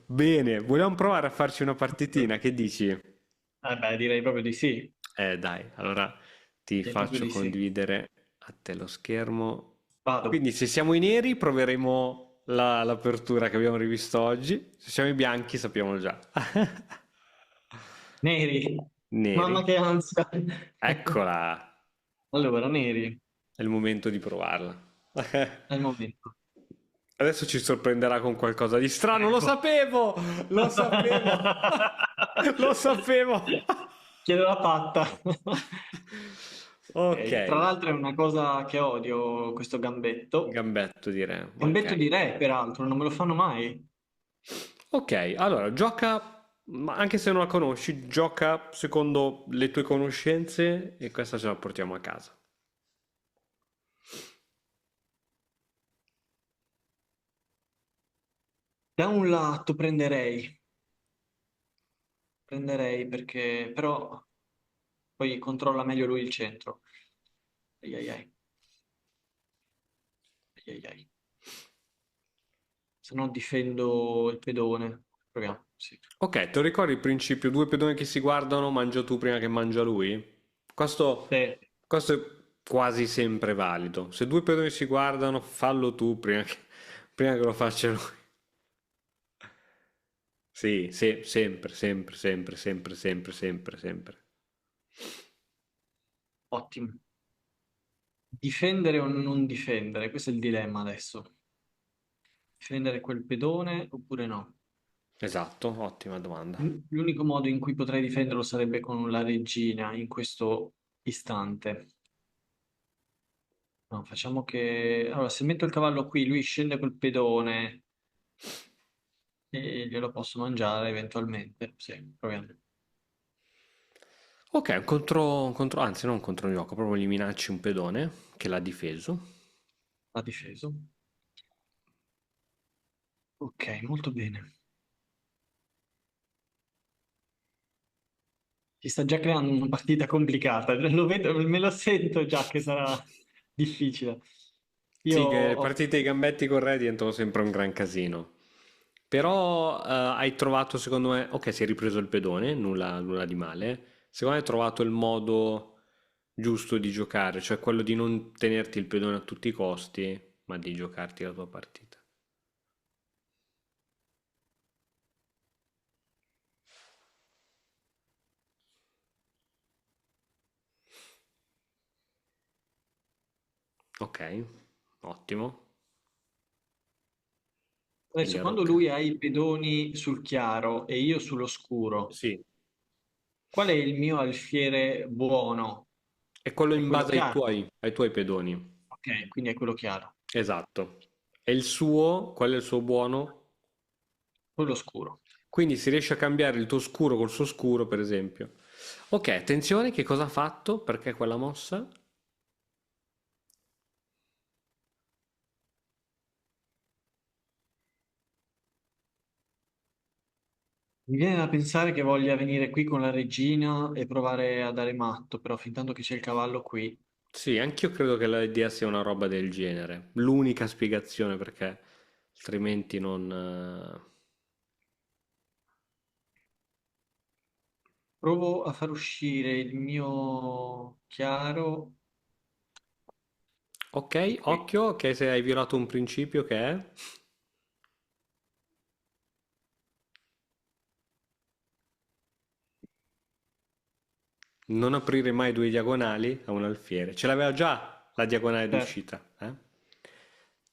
Bene, vogliamo provare a farci una partitina, che dici? Beh, direi proprio di sì. Dai, allora ti Direi proprio faccio di sì. condividere a te lo schermo. Vado. Quindi se siamo i neri proveremo l'apertura che abbiamo rivisto oggi, se siamo i bianchi sappiamo già. Neri. Neri. Mamma che ansia. Eccola, Allora, neri. è il momento di provarla. È il momento. Adesso ci sorprenderà con qualcosa di strano, lo Ecco. sapevo, lo sapevo, lo sapevo. Chiedo la patta. Ok, Tra l'altro è una cosa che odio, questo gambetto. gambetto direi. Gambetto Ok. di re, peraltro, non me lo fanno mai. Ok, allora gioca Ma anche se non la conosci, gioca secondo le tue conoscenze e questa ce la portiamo a casa. Da un lato prenderei perché però poi controlla meglio lui il centro. Ai ai ai, ai ai ai. Se no difendo il pedone. Proviamo, sì. Ok, te lo ricordi il principio? Due pedoni che si guardano, mangia tu prima che mangia lui? Sì. Questo è quasi sempre valido. Se due pedoni si guardano, fallo tu prima che lo faccia lui. Sì, sì, sempre, sempre, sempre, sempre, sempre, sempre, sempre. Ottimo. Difendere o non difendere? Questo è il dilemma adesso. Difendere quel pedone oppure no? Esatto, ottima domanda. L'unico modo in cui potrei difenderlo sarebbe con la regina in questo istante. No, facciamo che... Allora, se metto il cavallo qui, lui scende col pedone e glielo posso mangiare eventualmente. Sì, proviamo. Ok, anzi non un controgioco, proprio gli minacci un pedone che l'ha difeso. Ha difeso. Ok, molto bene. Si sta già creando una partita complicata. Lo vedo, me lo sento già che sarà difficile. Io Sì, che le ho partite ai gambetti con re diventano sempre un gran casino. Però hai trovato, secondo me, ok, si è ripreso il pedone, nulla di male. Secondo me hai trovato il modo giusto di giocare, cioè quello di non tenerti il pedone a tutti i costi, ma di giocarti la tua partita. Ok, ottimo. Quindi adesso è quando Rocca. lui ha i pedoni sul chiaro e io sullo scuro, Sì, qual è il mio alfiere buono? è quello È in quello base chiaro. ai tuoi pedoni. Ok, quindi è quello chiaro. Esatto. E il suo, qual è il suo buono? Quello scuro. Quindi si riesce a cambiare il tuo scuro col suo scuro, per esempio. Ok, attenzione, che cosa ha fatto? Perché quella mossa? Mi viene da pensare che voglia venire qui con la regina e provare a dare matto, però fin tanto che c'è il cavallo qui, Sì, anch'io credo che l'idea sia una roba del genere. L'unica spiegazione perché altrimenti non... provo a far uscire il mio chiaro Ok, qui. occhio, che se hai violato un principio che è... Non aprire mai due diagonali a un alfiere. Ce l'aveva già la diagonale Certo. d'uscita, eh?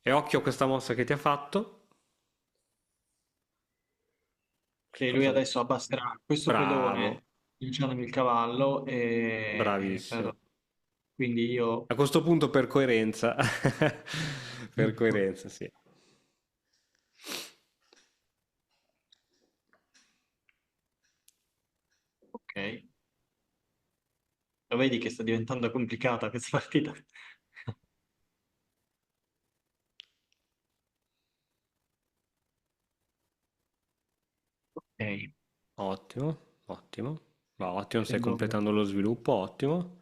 E occhio a questa mossa che ti ha fatto. Che lui Cosa... adesso abbasserà questo Bravo, pedone lanciandomi il cavallo bravissimo. quindi io A questo punto per coerenza, per coerenza, sì. ok, lo vedi che sta diventando complicata questa partita. Ok, Ottimo, ottimo. Va, ottimo, stai prendo- completando lo sviluppo, ottimo.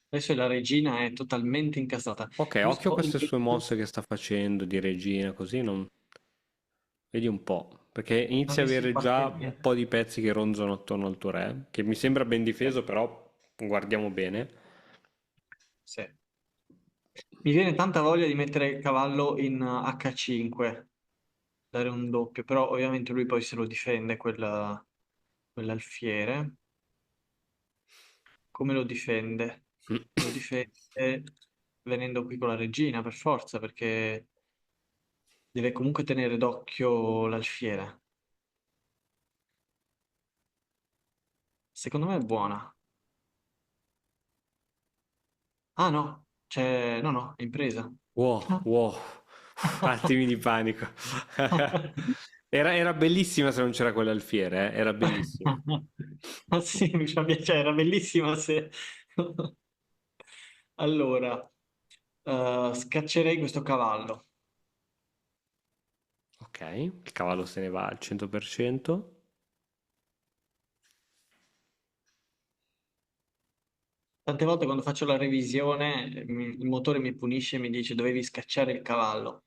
adesso la regina è totalmente incastrata. Ok, Mi occhio a sto queste sue impegnando mosse che sta facendo di regina, così non... Vedi un po', perché inizia a adesso in avere già batteria. un po' di pezzi che ronzano attorno al tuo re, che mi sembra ben Sì, difeso, però guardiamo bene. sì. Mi viene tanta voglia di mettere il cavallo in H5, dare un doppio, però ovviamente lui poi se lo difende quell'alfiere. Come lo difende? Lo difende venendo qui con la regina per forza, perché deve comunque tenere d'occhio l'alfiere. Secondo me è buona. Ah no, no, no, è impresa. Wow, wow, attimi di panico. Era bellissima se non c'era quell'alfiere, era bellissima. Ma sì, mi fa piacere, era bellissima se... Allora, scaccerei questo cavallo. Ok, il cavallo se ne va al 100%. Tante volte quando faccio la revisione, il motore mi punisce e mi dice dovevi scacciare il cavallo.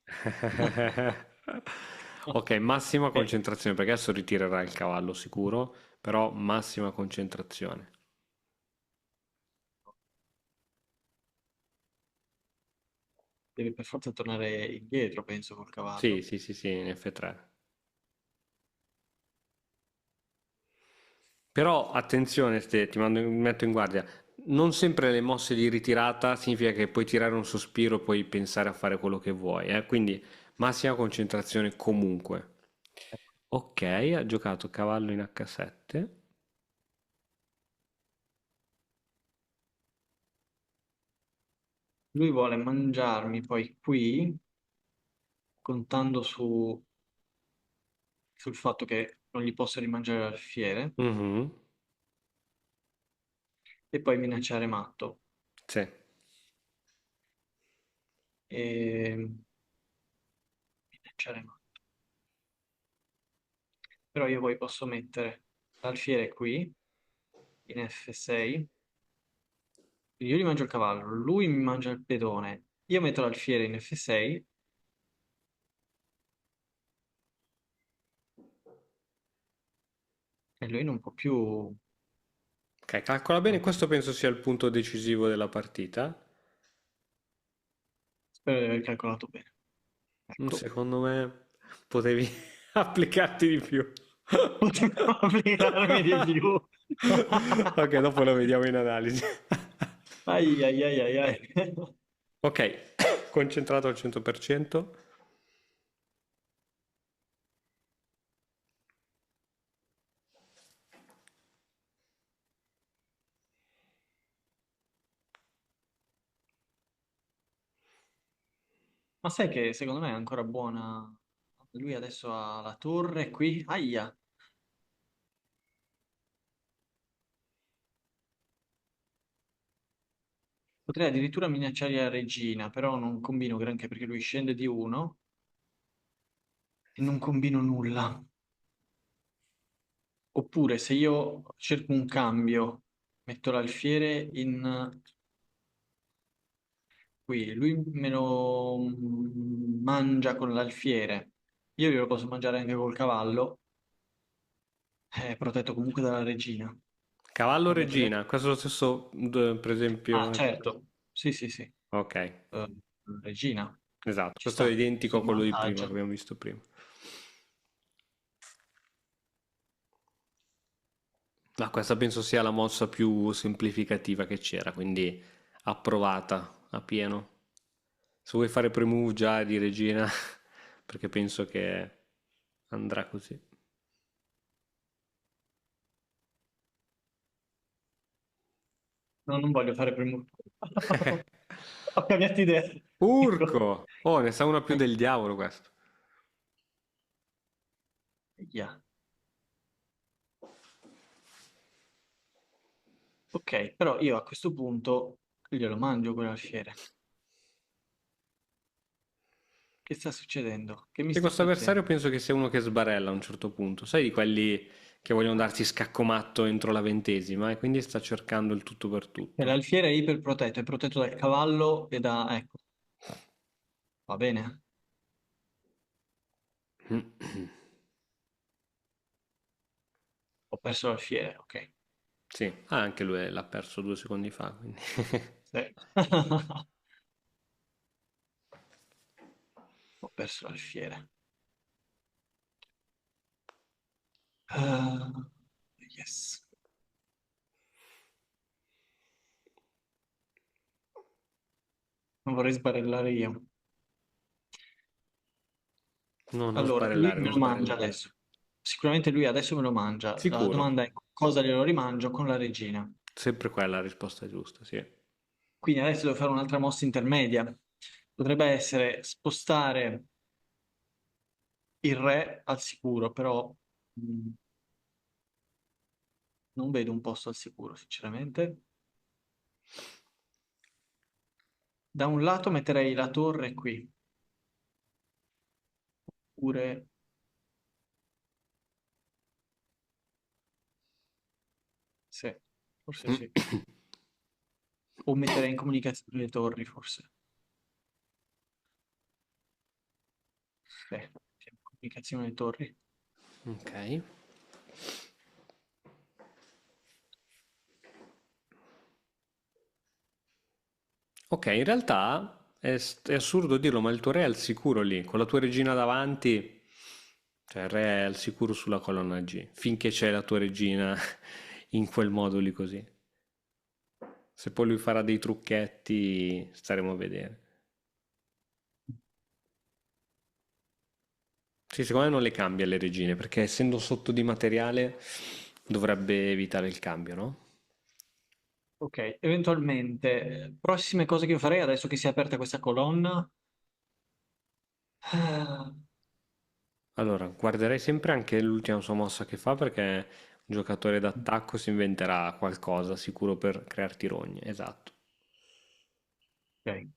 Ok, massima Eh, concentrazione, perché adesso ritirerà il cavallo sicuro, però massima concentrazione. devi per forza tornare indietro, penso, col Sì, cavallo. sì, sì, sì, in F3. Però attenzione, metto in guardia, non sempre le mosse di ritirata significa che puoi tirare un sospiro e puoi pensare a fare quello che vuoi, eh. Quindi massima concentrazione comunque. Ok, ha giocato cavallo in H7. Lui vuole mangiarmi poi qui, contando sul fatto che non gli posso rimangiare l'alfiere, Mhm, e poi minacciare matto. sì. E... minacciare matto. Però io poi posso mettere l'alfiere qui, in F6, quindi io gli mangio il cavallo, lui mi mangia il pedone, io metto l'alfiere in F6 e lui non può più... Ok, calcola bene, questo penso sia il punto decisivo della partita. Spero di aver calcolato bene. Ecco, Secondo me potevi applicarti di più. potevo applicarmi di più. Ok, dopo lo vediamo in analisi. Ai, ai, ai, ai, ai. Ok, concentrato al 100%. Ma sai che secondo me è ancora buona? Lui adesso ha la torre qui. Aia, potrei addirittura minacciare la regina, però non combino granché perché lui scende di uno e non combino nulla. Oppure se io cerco un cambio, metto l'alfiere in qui, lui me lo mangia con l'alfiere, io glielo posso mangiare anche col cavallo, è protetto comunque dalla regina. Cavallo Quindi metterei... regina, questo è lo stesso, per Ah, esempio. certo, sì, sì, sì. Ok, Eh, regina, esatto, ci questo è sta, identico a sul quello di prima che vantaggio. abbiamo visto prima. Ma questa penso sia la mossa più semplificativa che c'era, quindi approvata a pieno. Se vuoi fare pre-move già di regina, perché penso che andrà così. No, non voglio fare primo. Ho cambiato idea. Ecco. Urco! Oh, ne sa una più del diavolo questo. Yeah. Ok, però io a questo punto glielo mangio quell'alfiere. Che sta succedendo? Che mi Sì, sta questo avversario succedendo? penso che sia uno che sbarella a un certo punto. Sai di quelli che vogliono darsi scaccomatto entro la 20ª e quindi sta cercando il tutto per E tutto. l'alfiere è iperprotetto, è protetto dal cavallo e da... Ecco, va bene. Ho perso l'alfiere, ok. Sì, anche lui l'ha perso 2 secondi fa, quindi. Sì. Ho perso l'alfiere. Ah, yes. Non vorrei sbarellare io. No, non Allora, lui sbarellare, me non lo mangia sbarellare. adesso. Sicuramente lui adesso me lo mangia. La Sicuro, domanda è cosa glielo rimangio con la regina. sempre quella la risposta giusta, sì. Quindi adesso devo fare un'altra mossa intermedia. Potrebbe essere spostare il re al sicuro, però mh, non vedo un posto al sicuro, sinceramente. Da un lato metterei la torre qui, oppure sì, forse sì. O metterei in comunicazione le torri, forse. Sì, sì, comunicazione le torri. Ok. Ok, in realtà è assurdo dirlo, ma il tuo re è al sicuro lì, con la tua regina davanti, cioè il re è al sicuro sulla colonna G, finché c'è la tua regina in quel modo lì così. Se poi lui farà dei trucchetti, staremo a vedere. Sì, secondo me non le cambia le regine, perché essendo sotto di materiale dovrebbe evitare il cambio, no? Ok, eventualmente, prossime cose che io farei adesso che si è aperta questa colonna. Ah, Allora, guarderei sempre anche l'ultima sua mossa che fa, perché un giocatore d'attacco si inventerà qualcosa sicuro per crearti rogne. Esatto. ok,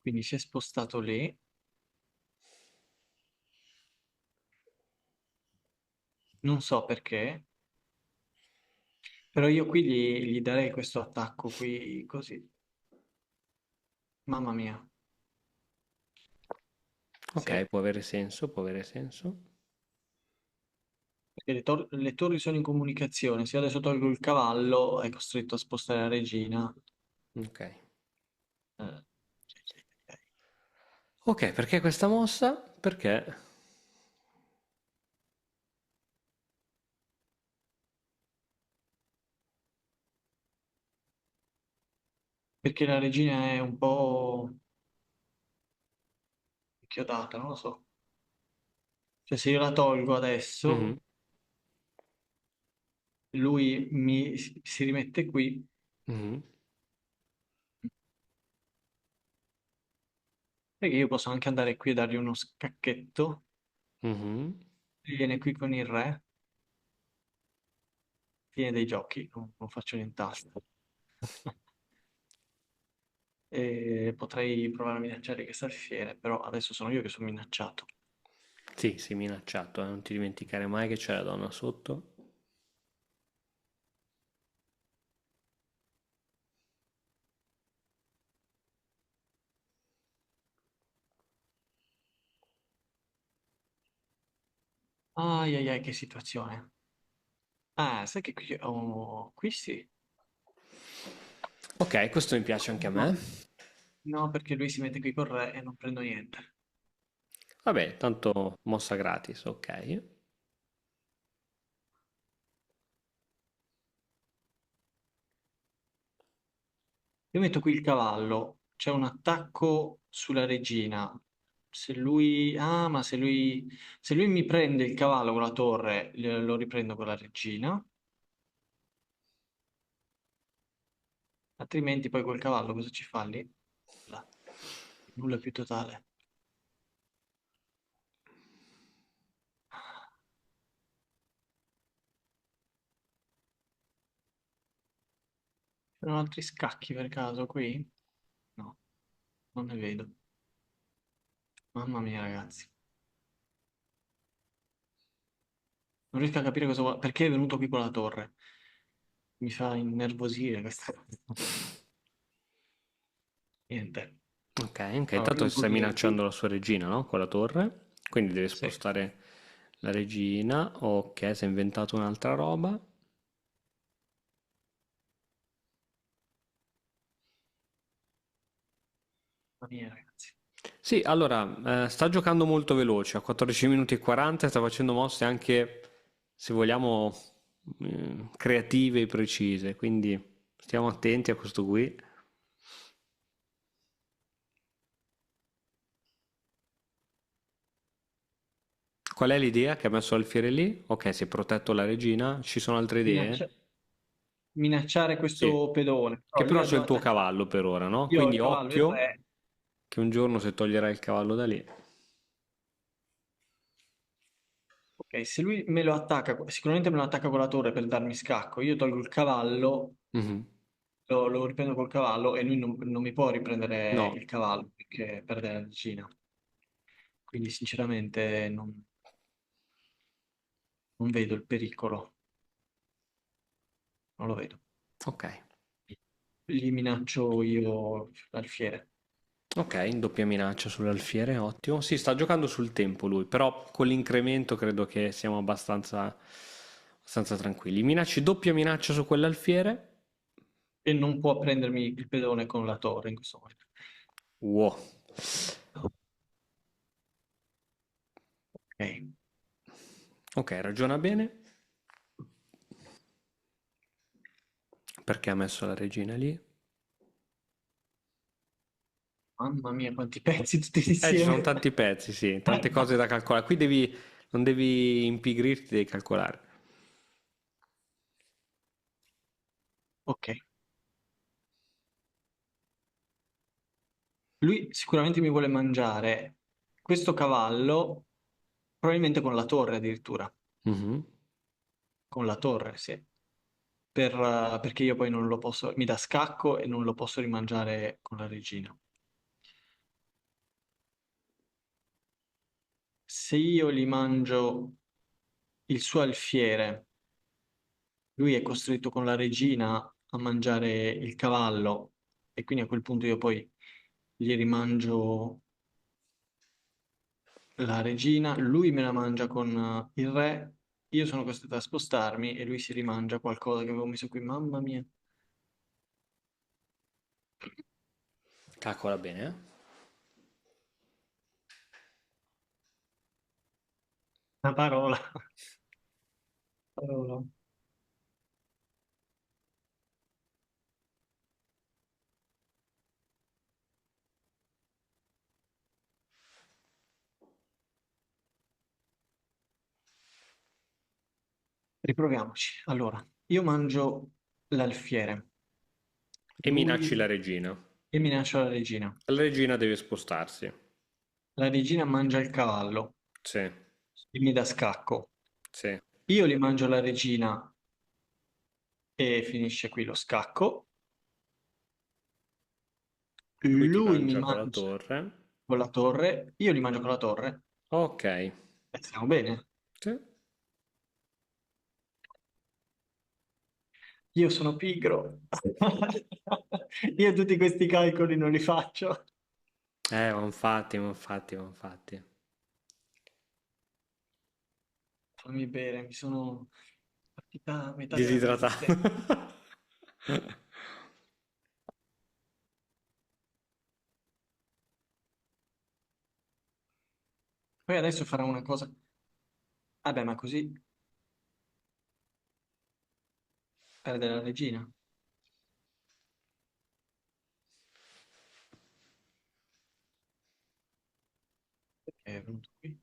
quindi si è spostato lì. Non so perché, però io qui gli darei questo attacco qui così. Mamma mia. Ok, Sì, può avere senso, può avere senso. perché le torri sono in comunicazione. Se io adesso tolgo il cavallo, è costretto a spostare la regina. Ok. Eh, sì, sì, ok. Ok, perché questa mossa? Perché? Perché la regina è un po' inchiodata, non lo so. Cioè, se io la tolgo Mhm, adesso, si rimette qui. mhm, Perché io posso anche andare qui e dargli uno scacchetto. mhm. Viene qui con il re. Fine dei giochi, non faccio nient'altro. E potrei provare a minacciare questa alfiere, però adesso sono io che sono minacciato. Sì, sei minacciato, non ti dimenticare mai che c'è la donna sotto. Ai ai ai, che situazione. Ah, sai che qui, qui sì. Ok, questo mi piace anche a No, me. no, perché lui si mette qui col re e non prendo niente. Vabbè, tanto mossa gratis, ok. Io metto qui il cavallo, c'è un attacco sulla regina. Se lui... Ah, ma se lui mi prende il cavallo con la torre, lo riprendo con la regina. Altrimenti poi col cavallo cosa ci fa lì? Là. Nulla più totale. Ci sono altri scacchi per caso qui? No, non ne vedo. Mamma mia, ragazzi. Non riesco a capire cosa vuole... Perché è venuto qui con la torre? Mi fa innervosire questa cosa. Niente. Ok, ok, Allora, intanto prendo stai così minacciando qui. la sua regina, no? Con la torre, quindi deve Sì. spostare la regina. Ok, si è inventato un'altra roba. Mamma mia, ragazzi. Sì, allora, sta giocando molto veloce, a 14 minuti e 40, sta facendo mosse anche, se vogliamo, creative e precise, quindi stiamo attenti a questo qui. Qual è l'idea che ha messo Alfiere lì? Ok, si è protetto la regina, ci sono altre idee? Minaccia- Minacciare Sì. questo pedone. Che Però però io c'è devo il tuo attaccare. cavallo per ora, no? Io ho il Quindi cavallo e il occhio re. che un giorno se toglierai il cavallo da lì. Ok, se lui me lo attacca, sicuramente me lo attacca con la torre per darmi scacco. Io tolgo il cavallo, Mhm. lo riprendo col cavallo e lui non mi può riprendere No, il cavallo perché perde la regina. Quindi sinceramente non vedo il pericolo, non lo vedo. ok. Gli minaccio io l'alfiere. Ok, doppia minaccia sull'alfiere, ottimo. Sì, sta giocando sul tempo lui, però con l'incremento credo che siamo abbastanza tranquilli. Minacci doppia minaccia su quell'alfiere. E non può prendermi il pedone con la torre in questo momento. Wow. Ok. Ok, ragiona bene. Perché ha messo la regina lì? Mamma mia, quanti pezzi tutti Ci sono insieme. tanti pezzi, sì, tante cose da calcolare. Qui non devi impigrirti, devi calcolare. Ok. Lui sicuramente mi vuole mangiare questo cavallo, probabilmente con la torre addirittura. Mhm. Con la torre, sì. Perché io poi non lo posso, mi dà scacco e non lo posso rimangiare con la regina. Se io gli mangio il suo alfiere, lui è costretto con la regina a mangiare il cavallo e quindi a quel punto io poi gli rimangio la regina, lui me la mangia con il re, io sono costretto a spostarmi e lui si rimangia qualcosa che avevo messo qui, mamma mia. Calcola bene, eh? Una parola. Parola. Riproviamoci. Allora, io mangio l'alfiere, E minacci lui la regina. e minaccio la regina. La regina deve spostarsi. La regina mangia il cavallo Sì, e mi dà scacco. sì. Io li mangio la regina e finisce qui lo scacco. Lui ti Lui mi mangia con la mangia torre. con la torre, io li mangio con la torre. Ok. E stiamo bene. Sì. Io sono pigro. Io tutti questi calcoli non li faccio. Ma infatti. Fammi bere, mi sono partita a metà della mia Disidratato. esistenza. Poi adesso farò una cosa. Vabbè, ma così perde la regina. Perché è venuto qui?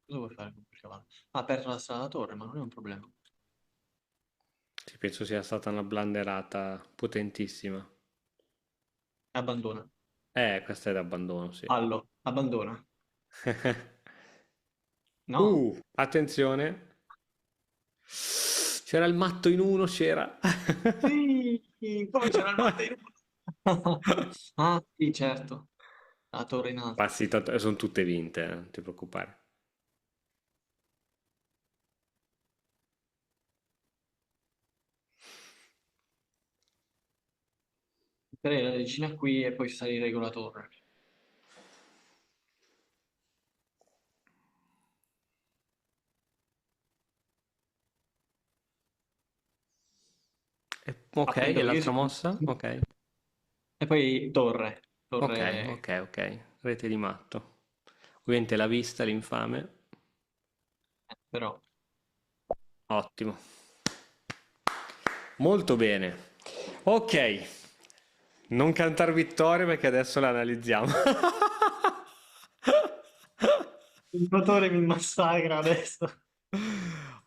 Cosa vuoi fare con quel cavallo? Ha aperto la strada alla torre, ma non è un problema. Sì, penso sia stata una blanderata potentissima. Abbandona. Questa è d'abbandono, sì. Allo, abbandona. No? Attenzione. C'era il matto in uno, c'era. Sì, come c'era il matte in uno. Ah, sì, certo. La torre in Ma alto. sì, tanto sono tutte vinte, non ti preoccupare. Metterei la regina qui e poi salire con la torre. Ok, e Attento perché io l'altra sono... mossa? Ok. E poi torre. Ok, Torre... ok, ok. Rete di matto. Ovviamente l'ha vista, l'infame. però... Ottimo. Molto bene. Ok. Non cantare vittoria perché adesso la analizziamo. Il motore mi massacra adesso.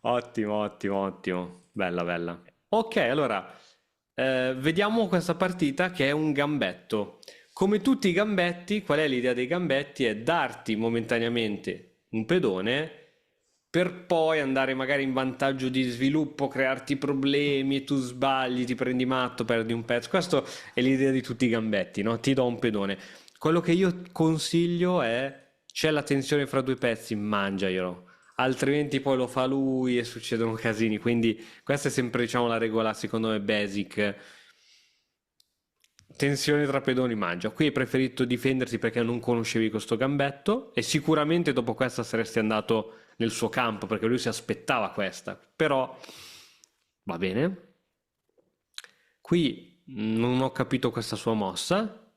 Ottimo. Bella, bella. Ok, allora, vediamo questa partita che è un gambetto. Come tutti i gambetti, qual è l'idea dei gambetti? È darti momentaneamente un pedone per poi andare magari in vantaggio di sviluppo, crearti problemi, tu sbagli, ti prendi matto, perdi un pezzo. Questa è l'idea di tutti i gambetti, no? Ti do un pedone. Quello che io consiglio è, c'è la tensione fra due pezzi, mangiaglielo, altrimenti poi lo fa lui e succedono casini. Quindi questa è sempre, diciamo, la regola, secondo me, basic. Tensione tra pedoni, mangia. Qui hai preferito difenderti perché non conoscevi questo gambetto e sicuramente dopo questa saresti andato nel suo campo perché lui si aspettava questa. Però va bene. Qui non ho capito questa sua mossa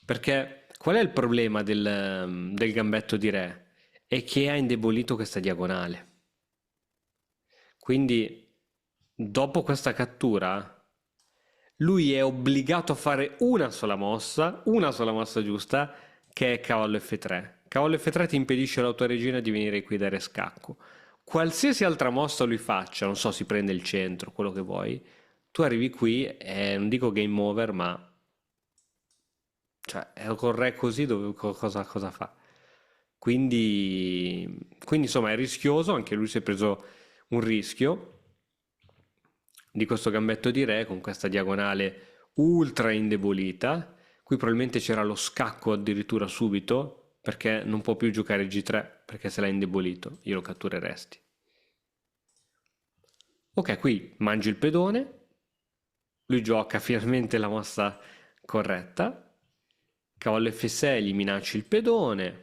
perché qual è il problema del gambetto di re? È che ha indebolito questa diagonale. Quindi dopo questa cattura lui è obbligato a fare una sola mossa giusta, che è cavallo F3. Cavallo F3 ti impedisce alla tua regina di venire qui da re scacco. Qualsiasi altra mossa lui faccia, non so, si prende il centro, quello che vuoi, tu arrivi qui e non dico game over, ma cioè, col re così cosa fa? Quindi insomma è rischioso, anche lui si è preso un rischio di questo gambetto di re con questa diagonale ultra indebolita. Qui probabilmente c'era lo scacco addirittura subito perché non può più giocare G3 perché se l'ha indebolito, glielo cattureresti. Ok, qui mangi il pedone, lui gioca finalmente la mossa corretta, cavallo F6 gli minacci il pedone.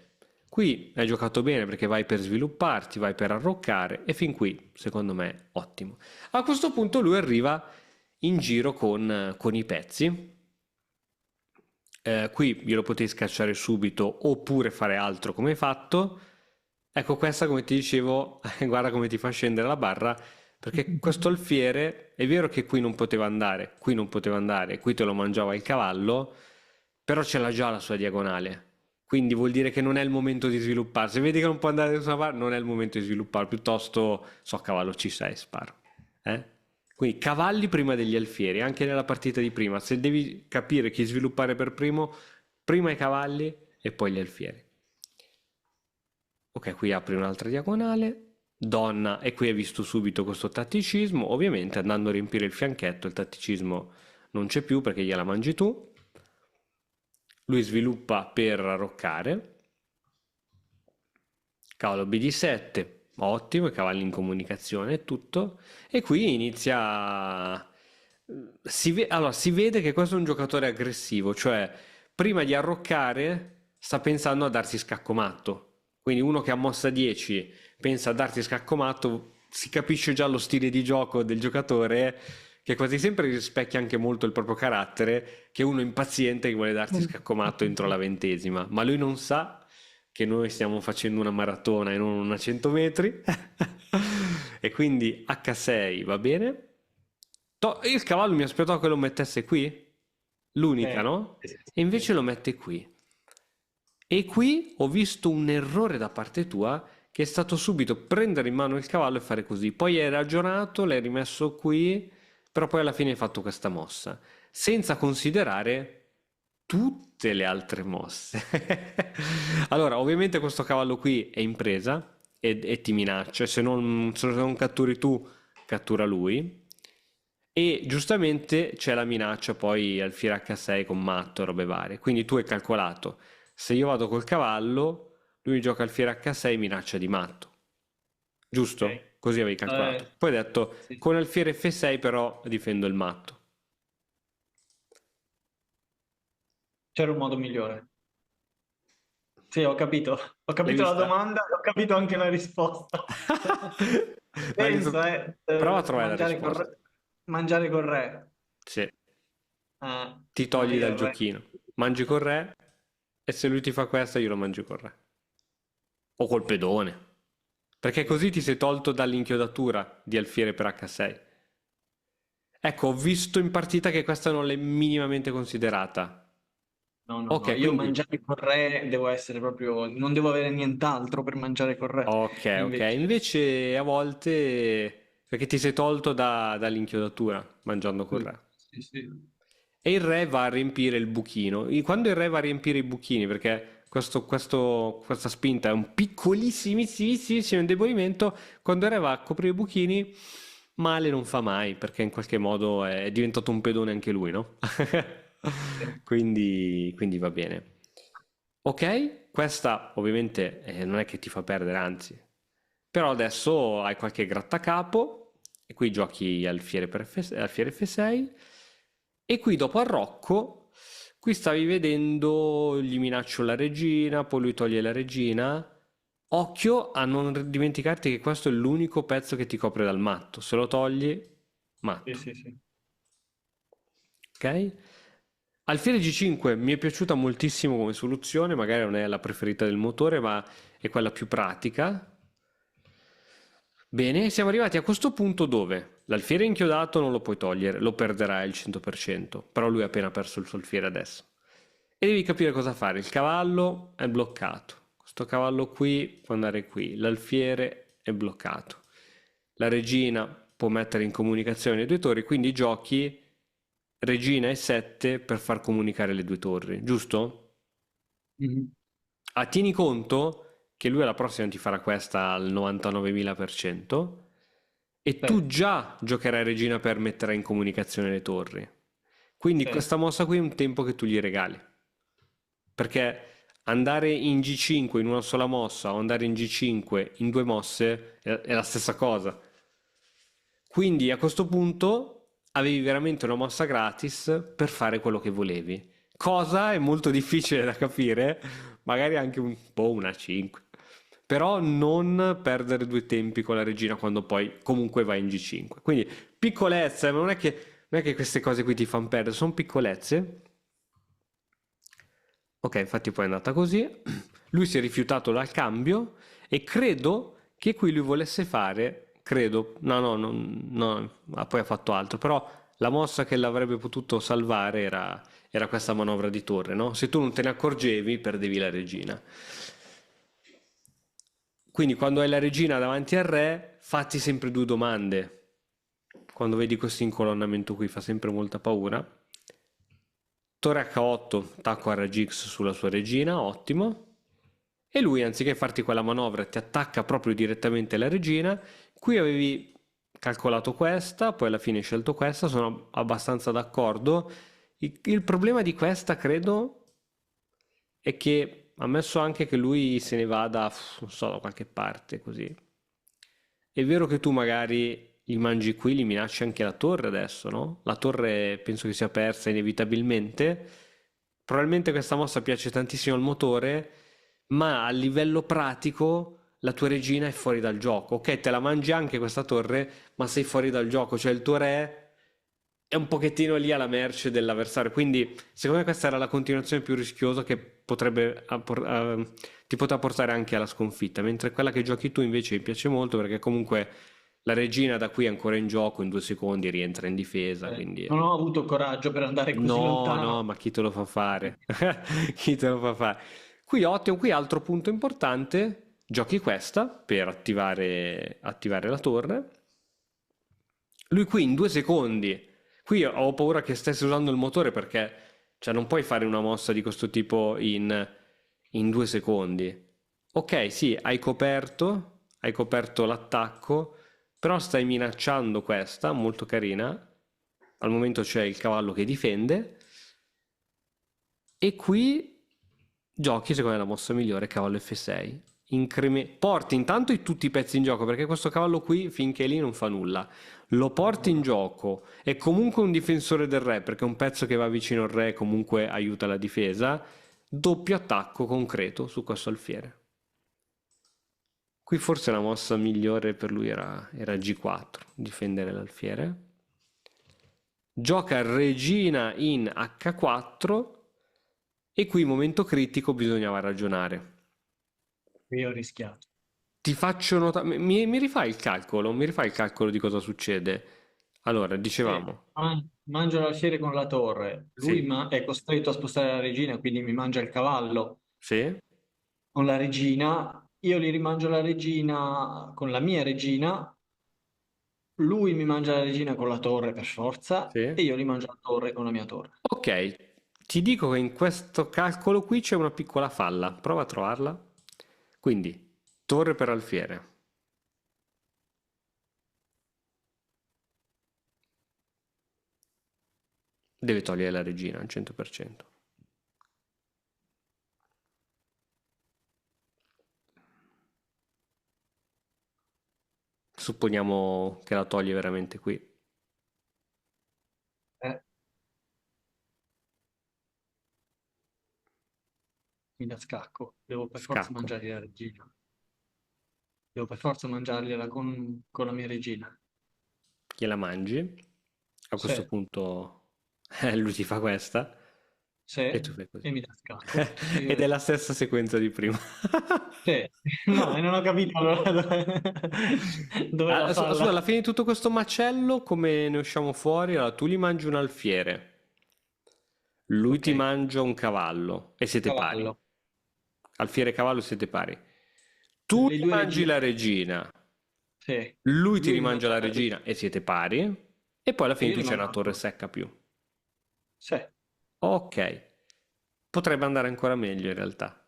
Qui hai giocato bene perché vai per svilupparti, vai per arroccare e fin qui, secondo me, ottimo. A questo punto lui arriva in giro con i pezzi. Qui glielo potevi scacciare subito oppure fare altro come hai fatto. Ecco, questa come ti dicevo, guarda come ti fa scendere la barra, perché questo alfiere è vero che qui non poteva andare, qui non poteva andare, qui te lo mangiava il cavallo, però ce l'ha già la sua diagonale. Quindi vuol dire che non è il momento di sviluppare. Se vedi che non può andare da nessuna parte, non è il momento di sviluppare. Piuttosto, so, cavallo C6, sparo. Quindi cavalli prima degli alfieri, anche nella partita di prima. Se devi capire chi sviluppare per primo, prima i cavalli e poi gli alfieri. Ok, qui apri un'altra diagonale. Donna, e qui hai visto subito questo tatticismo. Ovviamente andando a riempire il fianchetto, il tatticismo non c'è più perché gliela mangi tu. Lui sviluppa per arroccare, cavallo BD7, ottimo, i cavalli in comunicazione e tutto, e qui inizia, allora, si vede che questo è un giocatore aggressivo, cioè prima di arroccare sta pensando a darsi scaccomatto, quindi uno che ha mossa 10 pensa a darti scaccomatto, si capisce già lo stile di gioco del giocatore che quasi sempre rispecchia anche molto il proprio carattere, che uno impaziente che vuole darti scaccomatto entro la 20ª, ma lui non sa che noi stiamo facendo una maratona e non una 100 metri, e quindi H6 va bene. Il cavallo mi aspettavo che lo mettesse qui, l'unica, no? E invece lo mette qui. E qui ho visto un errore da parte tua, che è stato subito prendere in mano il cavallo e fare così. Poi hai ragionato, l'hai rimesso qui, però poi alla fine hai fatto questa mossa, senza considerare tutte le altre mosse. Allora, ovviamente questo cavallo qui è in presa e ti minaccia, se non catturi tu, cattura lui. E giustamente c'è la minaccia poi alfiere H6 con matto e robe varie. Quindi tu hai calcolato, se io vado col cavallo, lui gioca alfiere H6 minaccia di matto. Giusto? Ok. Così avevi calcolato. Poi hai detto, Sì. con alfiere F6 però difendo il matto. C'era un modo migliore. Sì, ho capito. Ho capito la vista? domanda, ho capito anche la risposta. Penso, Prova a trovare la risposta. Mangiare col re. Sì. Ah, Ti togli io dal il re. giochino. Mangi col re e se lui ti fa questa io lo mangio col re. O col pedone. Perché così ti sei tolto dall'inchiodatura di alfiere per H6. Ecco, ho visto in partita che questa non l'hai minimamente considerata. No, Ok, io quindi... mangiare col re devo essere proprio... Non devo avere nient'altro per mangiare col re. Ok. Invece a volte... Perché ti sei tolto dall'inchiodatura mangiando col re. Sì. E il re va a riempire il buchino. Quando il re va a riempire i buchini, perché questa spinta è un piccolissimissimo indebolimento, quando arriva a coprire i buchini, male non fa mai, perché in qualche modo è diventato un pedone anche lui, no? Quindi va bene. Ok, questa ovviamente non è che ti fa perdere, anzi. Però adesso hai qualche grattacapo e qui giochi alfiere F6 e qui dopo arrocco, qui stavi vedendo gli minaccio la regina, poi lui toglie la regina. Occhio a non dimenticarti che questo è l'unico pezzo che ti copre dal matto. Se lo togli, Sì, matto. sì, sì. Ok? Alfiere G5 mi è piaciuta moltissimo come soluzione, magari non è la preferita del motore, ma è quella più pratica. Bene, siamo arrivati a questo punto dove l'alfiere inchiodato non lo puoi togliere, lo perderai al 100%, però lui ha appena perso il suo alfiere adesso. E devi capire cosa fare, il cavallo è bloccato, questo cavallo qui può andare qui, l'alfiere è bloccato, la regina può mettere in comunicazione le due torri, quindi giochi regina e 7 per far comunicare le due torri, giusto? Mhm. Ah, tieni conto che lui alla prossima ti farà questa al 99.000% e Sì, tu già giocherai regina per mettere in comunicazione le torri. Quindi sì. questa mossa qui è un tempo che tu gli regali. Perché andare in G5 in una sola mossa o andare in G5 in due mosse è la stessa cosa. Quindi a questo punto avevi veramente una mossa gratis per fare quello che volevi. Cosa è molto difficile da capire, magari anche un po' una 5. Però non perdere due tempi con la regina quando poi comunque vai in G5. Quindi piccolezze, ma non è che queste cose qui ti fanno perdere, sono piccolezze. Ok, infatti poi è andata così. Lui si è rifiutato dal cambio e credo che qui lui volesse fare, credo, no, poi ha fatto altro, però la mossa che l'avrebbe potuto salvare era questa manovra di torre, no? Se tu non te ne accorgevi, perdevi la regina. Quindi quando hai la regina davanti al re, fatti sempre due domande. Quando vedi questo incolonnamento qui fa sempre molta paura. Torre H8, attacco a Ragix sulla sua regina, ottimo. E lui, anziché farti quella manovra, ti attacca proprio direttamente alla regina. Qui avevi calcolato questa, poi alla fine hai scelto questa, sono abbastanza d'accordo. Il problema di questa, credo, è che ammesso anche che lui se ne vada, non so, da qualche parte, così. È vero che tu magari li mangi qui, li minacci anche la torre adesso, no? La torre penso che sia persa inevitabilmente. Probabilmente questa mossa piace tantissimo al motore, ma a livello pratico la tua regina è fuori dal gioco. Ok, te la mangi anche questa torre, ma sei fuori dal gioco, cioè il tuo re è un pochettino lì alla merce dell'avversario. Quindi, secondo me, questa era la continuazione più rischiosa che ti poteva portare anche alla sconfitta. Mentre quella che giochi tu invece mi piace molto perché comunque la regina da qui è ancora in gioco, in 2 secondi rientra in difesa. Quindi Non ho avuto coraggio per andare così no, no, lontano. ma chi te lo fa fare? Chi te lo fa fare? Qui ottimo, qui altro punto importante, giochi questa per attivare la torre. Lui qui in 2 secondi, qui ho paura che stesse usando il motore perché cioè, non puoi fare una mossa di questo tipo in 2 secondi. Ok, sì, hai coperto l'attacco, però stai minacciando questa, molto carina. Al momento c'è il cavallo che difende. E qui giochi, secondo me, la mossa migliore, cavallo F6. Porti intanto tutti i pezzi in gioco, perché questo cavallo qui, finché è lì, non fa nulla. Lo porti in gioco, è comunque un difensore del re, perché un pezzo che va vicino al re comunque aiuta la difesa. Doppio attacco concreto su questo alfiere. Qui forse la mossa migliore per lui era G4, difendere l'alfiere. Gioca regina in H4 e qui momento critico bisognava ragionare. Io ho rischiato. Ti faccio notare, mi rifai il calcolo? Mi rifai il calcolo di cosa succede? Allora, Sì. dicevamo, Mangio l'alfiere con la torre. Lui sì, è costretto a spostare la regina, quindi mi mangia il cavallo sì, con la regina. Io gli rimangio la regina con la mia regina. Lui mi mangia la regina con la torre per forza sì. e io gli mangio la torre con la mia torre. Ok, Ti dico che in questo calcolo qui c'è una piccola falla. Prova a trovarla. Quindi, torre per alfiere. Deve togliere la regina al 100%. Supponiamo che la toglie veramente qui. Eh, mi da scacco. Devo per forza Scacco. mangiargli la regina. Devo per forza mangiargliela con la mia regina. Gliela mangi. A questo Sì, punto lui ti fa questa sì, e tu fai così. e mi dà scacco. Ed è la stessa sequenza di prima. Sì. No, e non ho capito allora dove la Scusa, alla falla. fine di tutto questo macello, come ne usciamo fuori? Allora, tu gli mangi un alfiere, lui Ok, ti mangia un cavallo e siete pari. cavallo. Alfiere e cavallo siete pari. Tu Le gli due mangi la regine. regina, Sì. lui ti Lui mi rimangia mangia la la regina. regina e siete pari. E poi alla E fine io tu c'è rimango una la torre torre. secca più. Sì. Ok, potrebbe andare ancora meglio in realtà.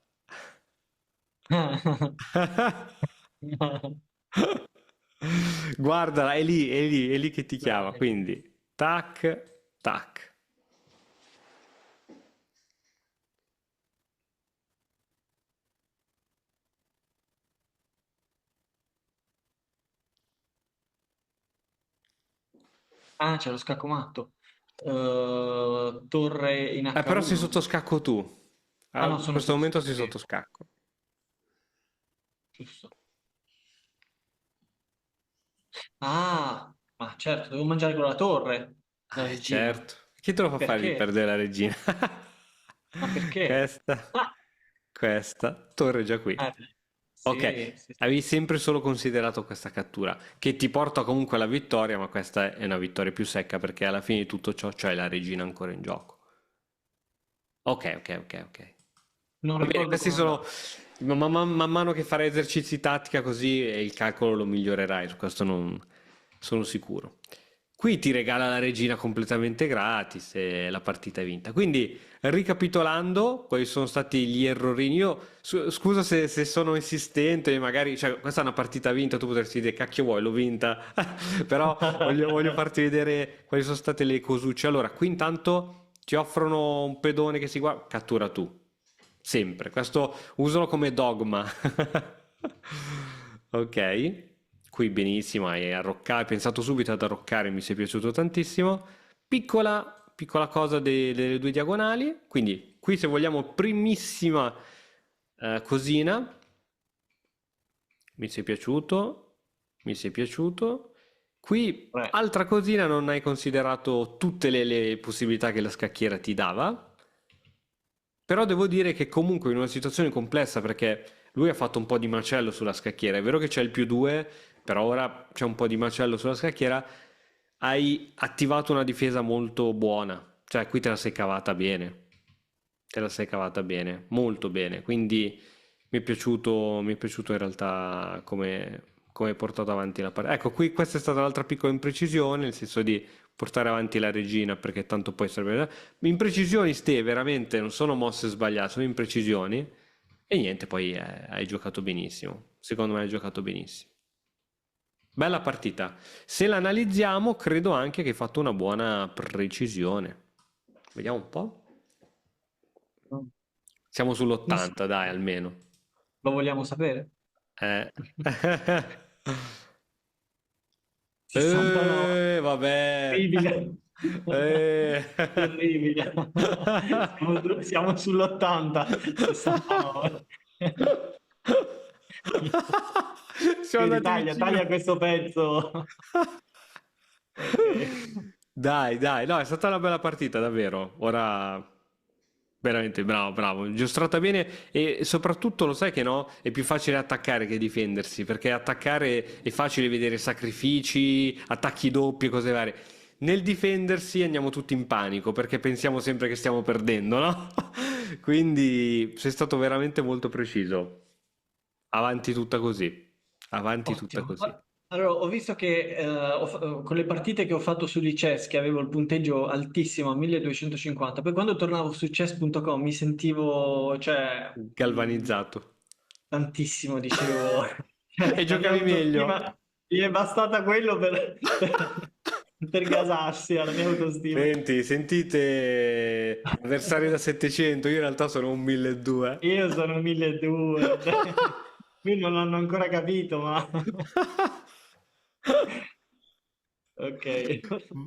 Guardala, è lì che ti chiama. Dai. Quindi, tac, tac. Ah, c'è lo scacco matto. Torre in Però sei H1. sotto scacco tu. Ah no, In sono questo sotto momento scacco sei io. sotto scacco. Giusto. Ah, ma certo, devo mangiare con la torre, la regina. Certo. Chi te lo fa fare di Perché? perdere la regina? Ma perché? Questa, Ah, questa, torre già qui. eh, sì, Ok, sì, sì. avevi sempre solo considerato questa cattura, che ti porta comunque alla vittoria, ma questa è una vittoria più secca perché alla fine di tutto ciò c'è la regina ancora in gioco. Ok, ok, ok, ok. Non Va bene, ricordo questi come sono. andava. Man mano che farai esercizi tattica così il calcolo lo migliorerai, su questo non sono sicuro. Qui ti regala la regina completamente gratis e la partita è vinta. Quindi, ricapitolando, quali sono stati gli errorini? Io, scusa se sono insistente, magari, cioè, questa è una partita vinta, tu potresti dire, cacchio vuoi, l'ho vinta. Però voglio farti vedere quali sono state le cosucce. Allora, qui intanto ti offrono un pedone che si guarda, cattura tu. Sempre, questo usalo come dogma. Ok, qui benissimo, hai pensato subito ad arroccare, mi sei piaciuto tantissimo. Piccola cosa delle due diagonali, quindi qui se vogliamo primissima cosina, mi sei piaciuto, mi sei piaciuto. Qui Re. altra cosina, non hai considerato tutte le possibilità che la scacchiera ti dava. Però devo dire che comunque in una situazione complessa, perché lui ha fatto un po' di macello sulla scacchiera, è vero che c'è il più 2, però ora c'è un po' di macello sulla scacchiera, hai attivato una difesa molto buona, cioè qui te la sei cavata bene, te la sei cavata bene, molto bene, quindi mi è piaciuto in realtà come hai portato avanti la partita. Ecco, qui questa è stata l'altra piccola imprecisione, nel senso di portare avanti la regina perché tanto poi serve. Imprecisioni, ste, veramente non sono mosse sbagliate, sono imprecisioni. E niente, poi hai giocato benissimo. Secondo me hai giocato benissimo. Bella partita. Se la analizziamo, credo anche che hai fatto una buona precisione. Vediamo un po'. Siamo Ma sì, sull'80, dai, almeno. lo vogliamo sapere? Eh. 69. Vabbè. Terribile. Eh. Terribile. Siamo sull'80, 69. Siamo Quindi andati taglia, vicino. taglia questo pezzo. Ok. Dai, dai, no, è stata una bella partita, davvero. Ora, veramente bravo, bravo. Giostrata bene e soprattutto lo sai che no? È più facile attaccare che difendersi, perché attaccare è facile vedere sacrifici, attacchi doppi e cose varie. Nel difendersi andiamo tutti in panico perché pensiamo sempre che stiamo perdendo, no? Quindi sei stato veramente molto preciso. Avanti tutta così. Avanti tutta Ottimo. così. Allora, ho visto che con le partite che ho fatto su di chess, che avevo il punteggio altissimo a 1250, poi quando tornavo su chess.com mi sentivo, cioè, Galvanizzato. tantissimo, dicevo, E la mia giocavi meglio? autostima gli è bastata quello per gasarsi alla mia autostima. Senti, sentite, avversari da 700, io in realtà sono un 1200. Io sono 1200, qui non l'hanno ancora capito, ma ok.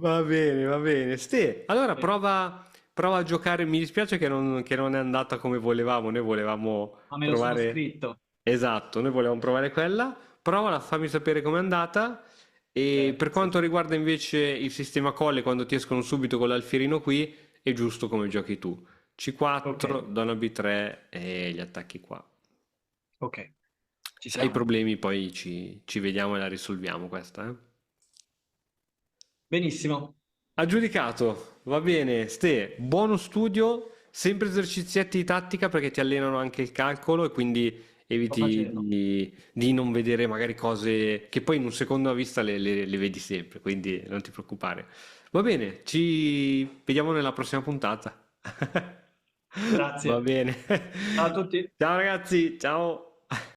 Va bene, va bene. Ste, allora prova a giocare. Mi dispiace che non è andata come volevamo. Noi volevamo Ma me lo sono provare. scritto. Esatto, noi volevamo provare quella. Provala, fammi sapere com'è andata. E per Sì, quanto sì. riguarda invece il sistema colle, quando ti escono subito con l'alfierino qui, è giusto come giochi tu. Ok, C4, donna B3 e gli attacchi qua. ok, ci Se hai siamo. problemi poi ci vediamo e la risolviamo questa, eh. Benissimo, Aggiudicato, va bene. Ste, buono studio, sempre esercizietti di tattica perché ti allenano anche il calcolo e quindi sto eviti facendo. di non vedere magari cose che poi in un secondo a vista le vedi sempre, quindi non ti preoccupare. Va bene, ci vediamo nella prossima puntata. Va Grazie. bene. Ciao a tutti. Ciao ragazzi, ciao.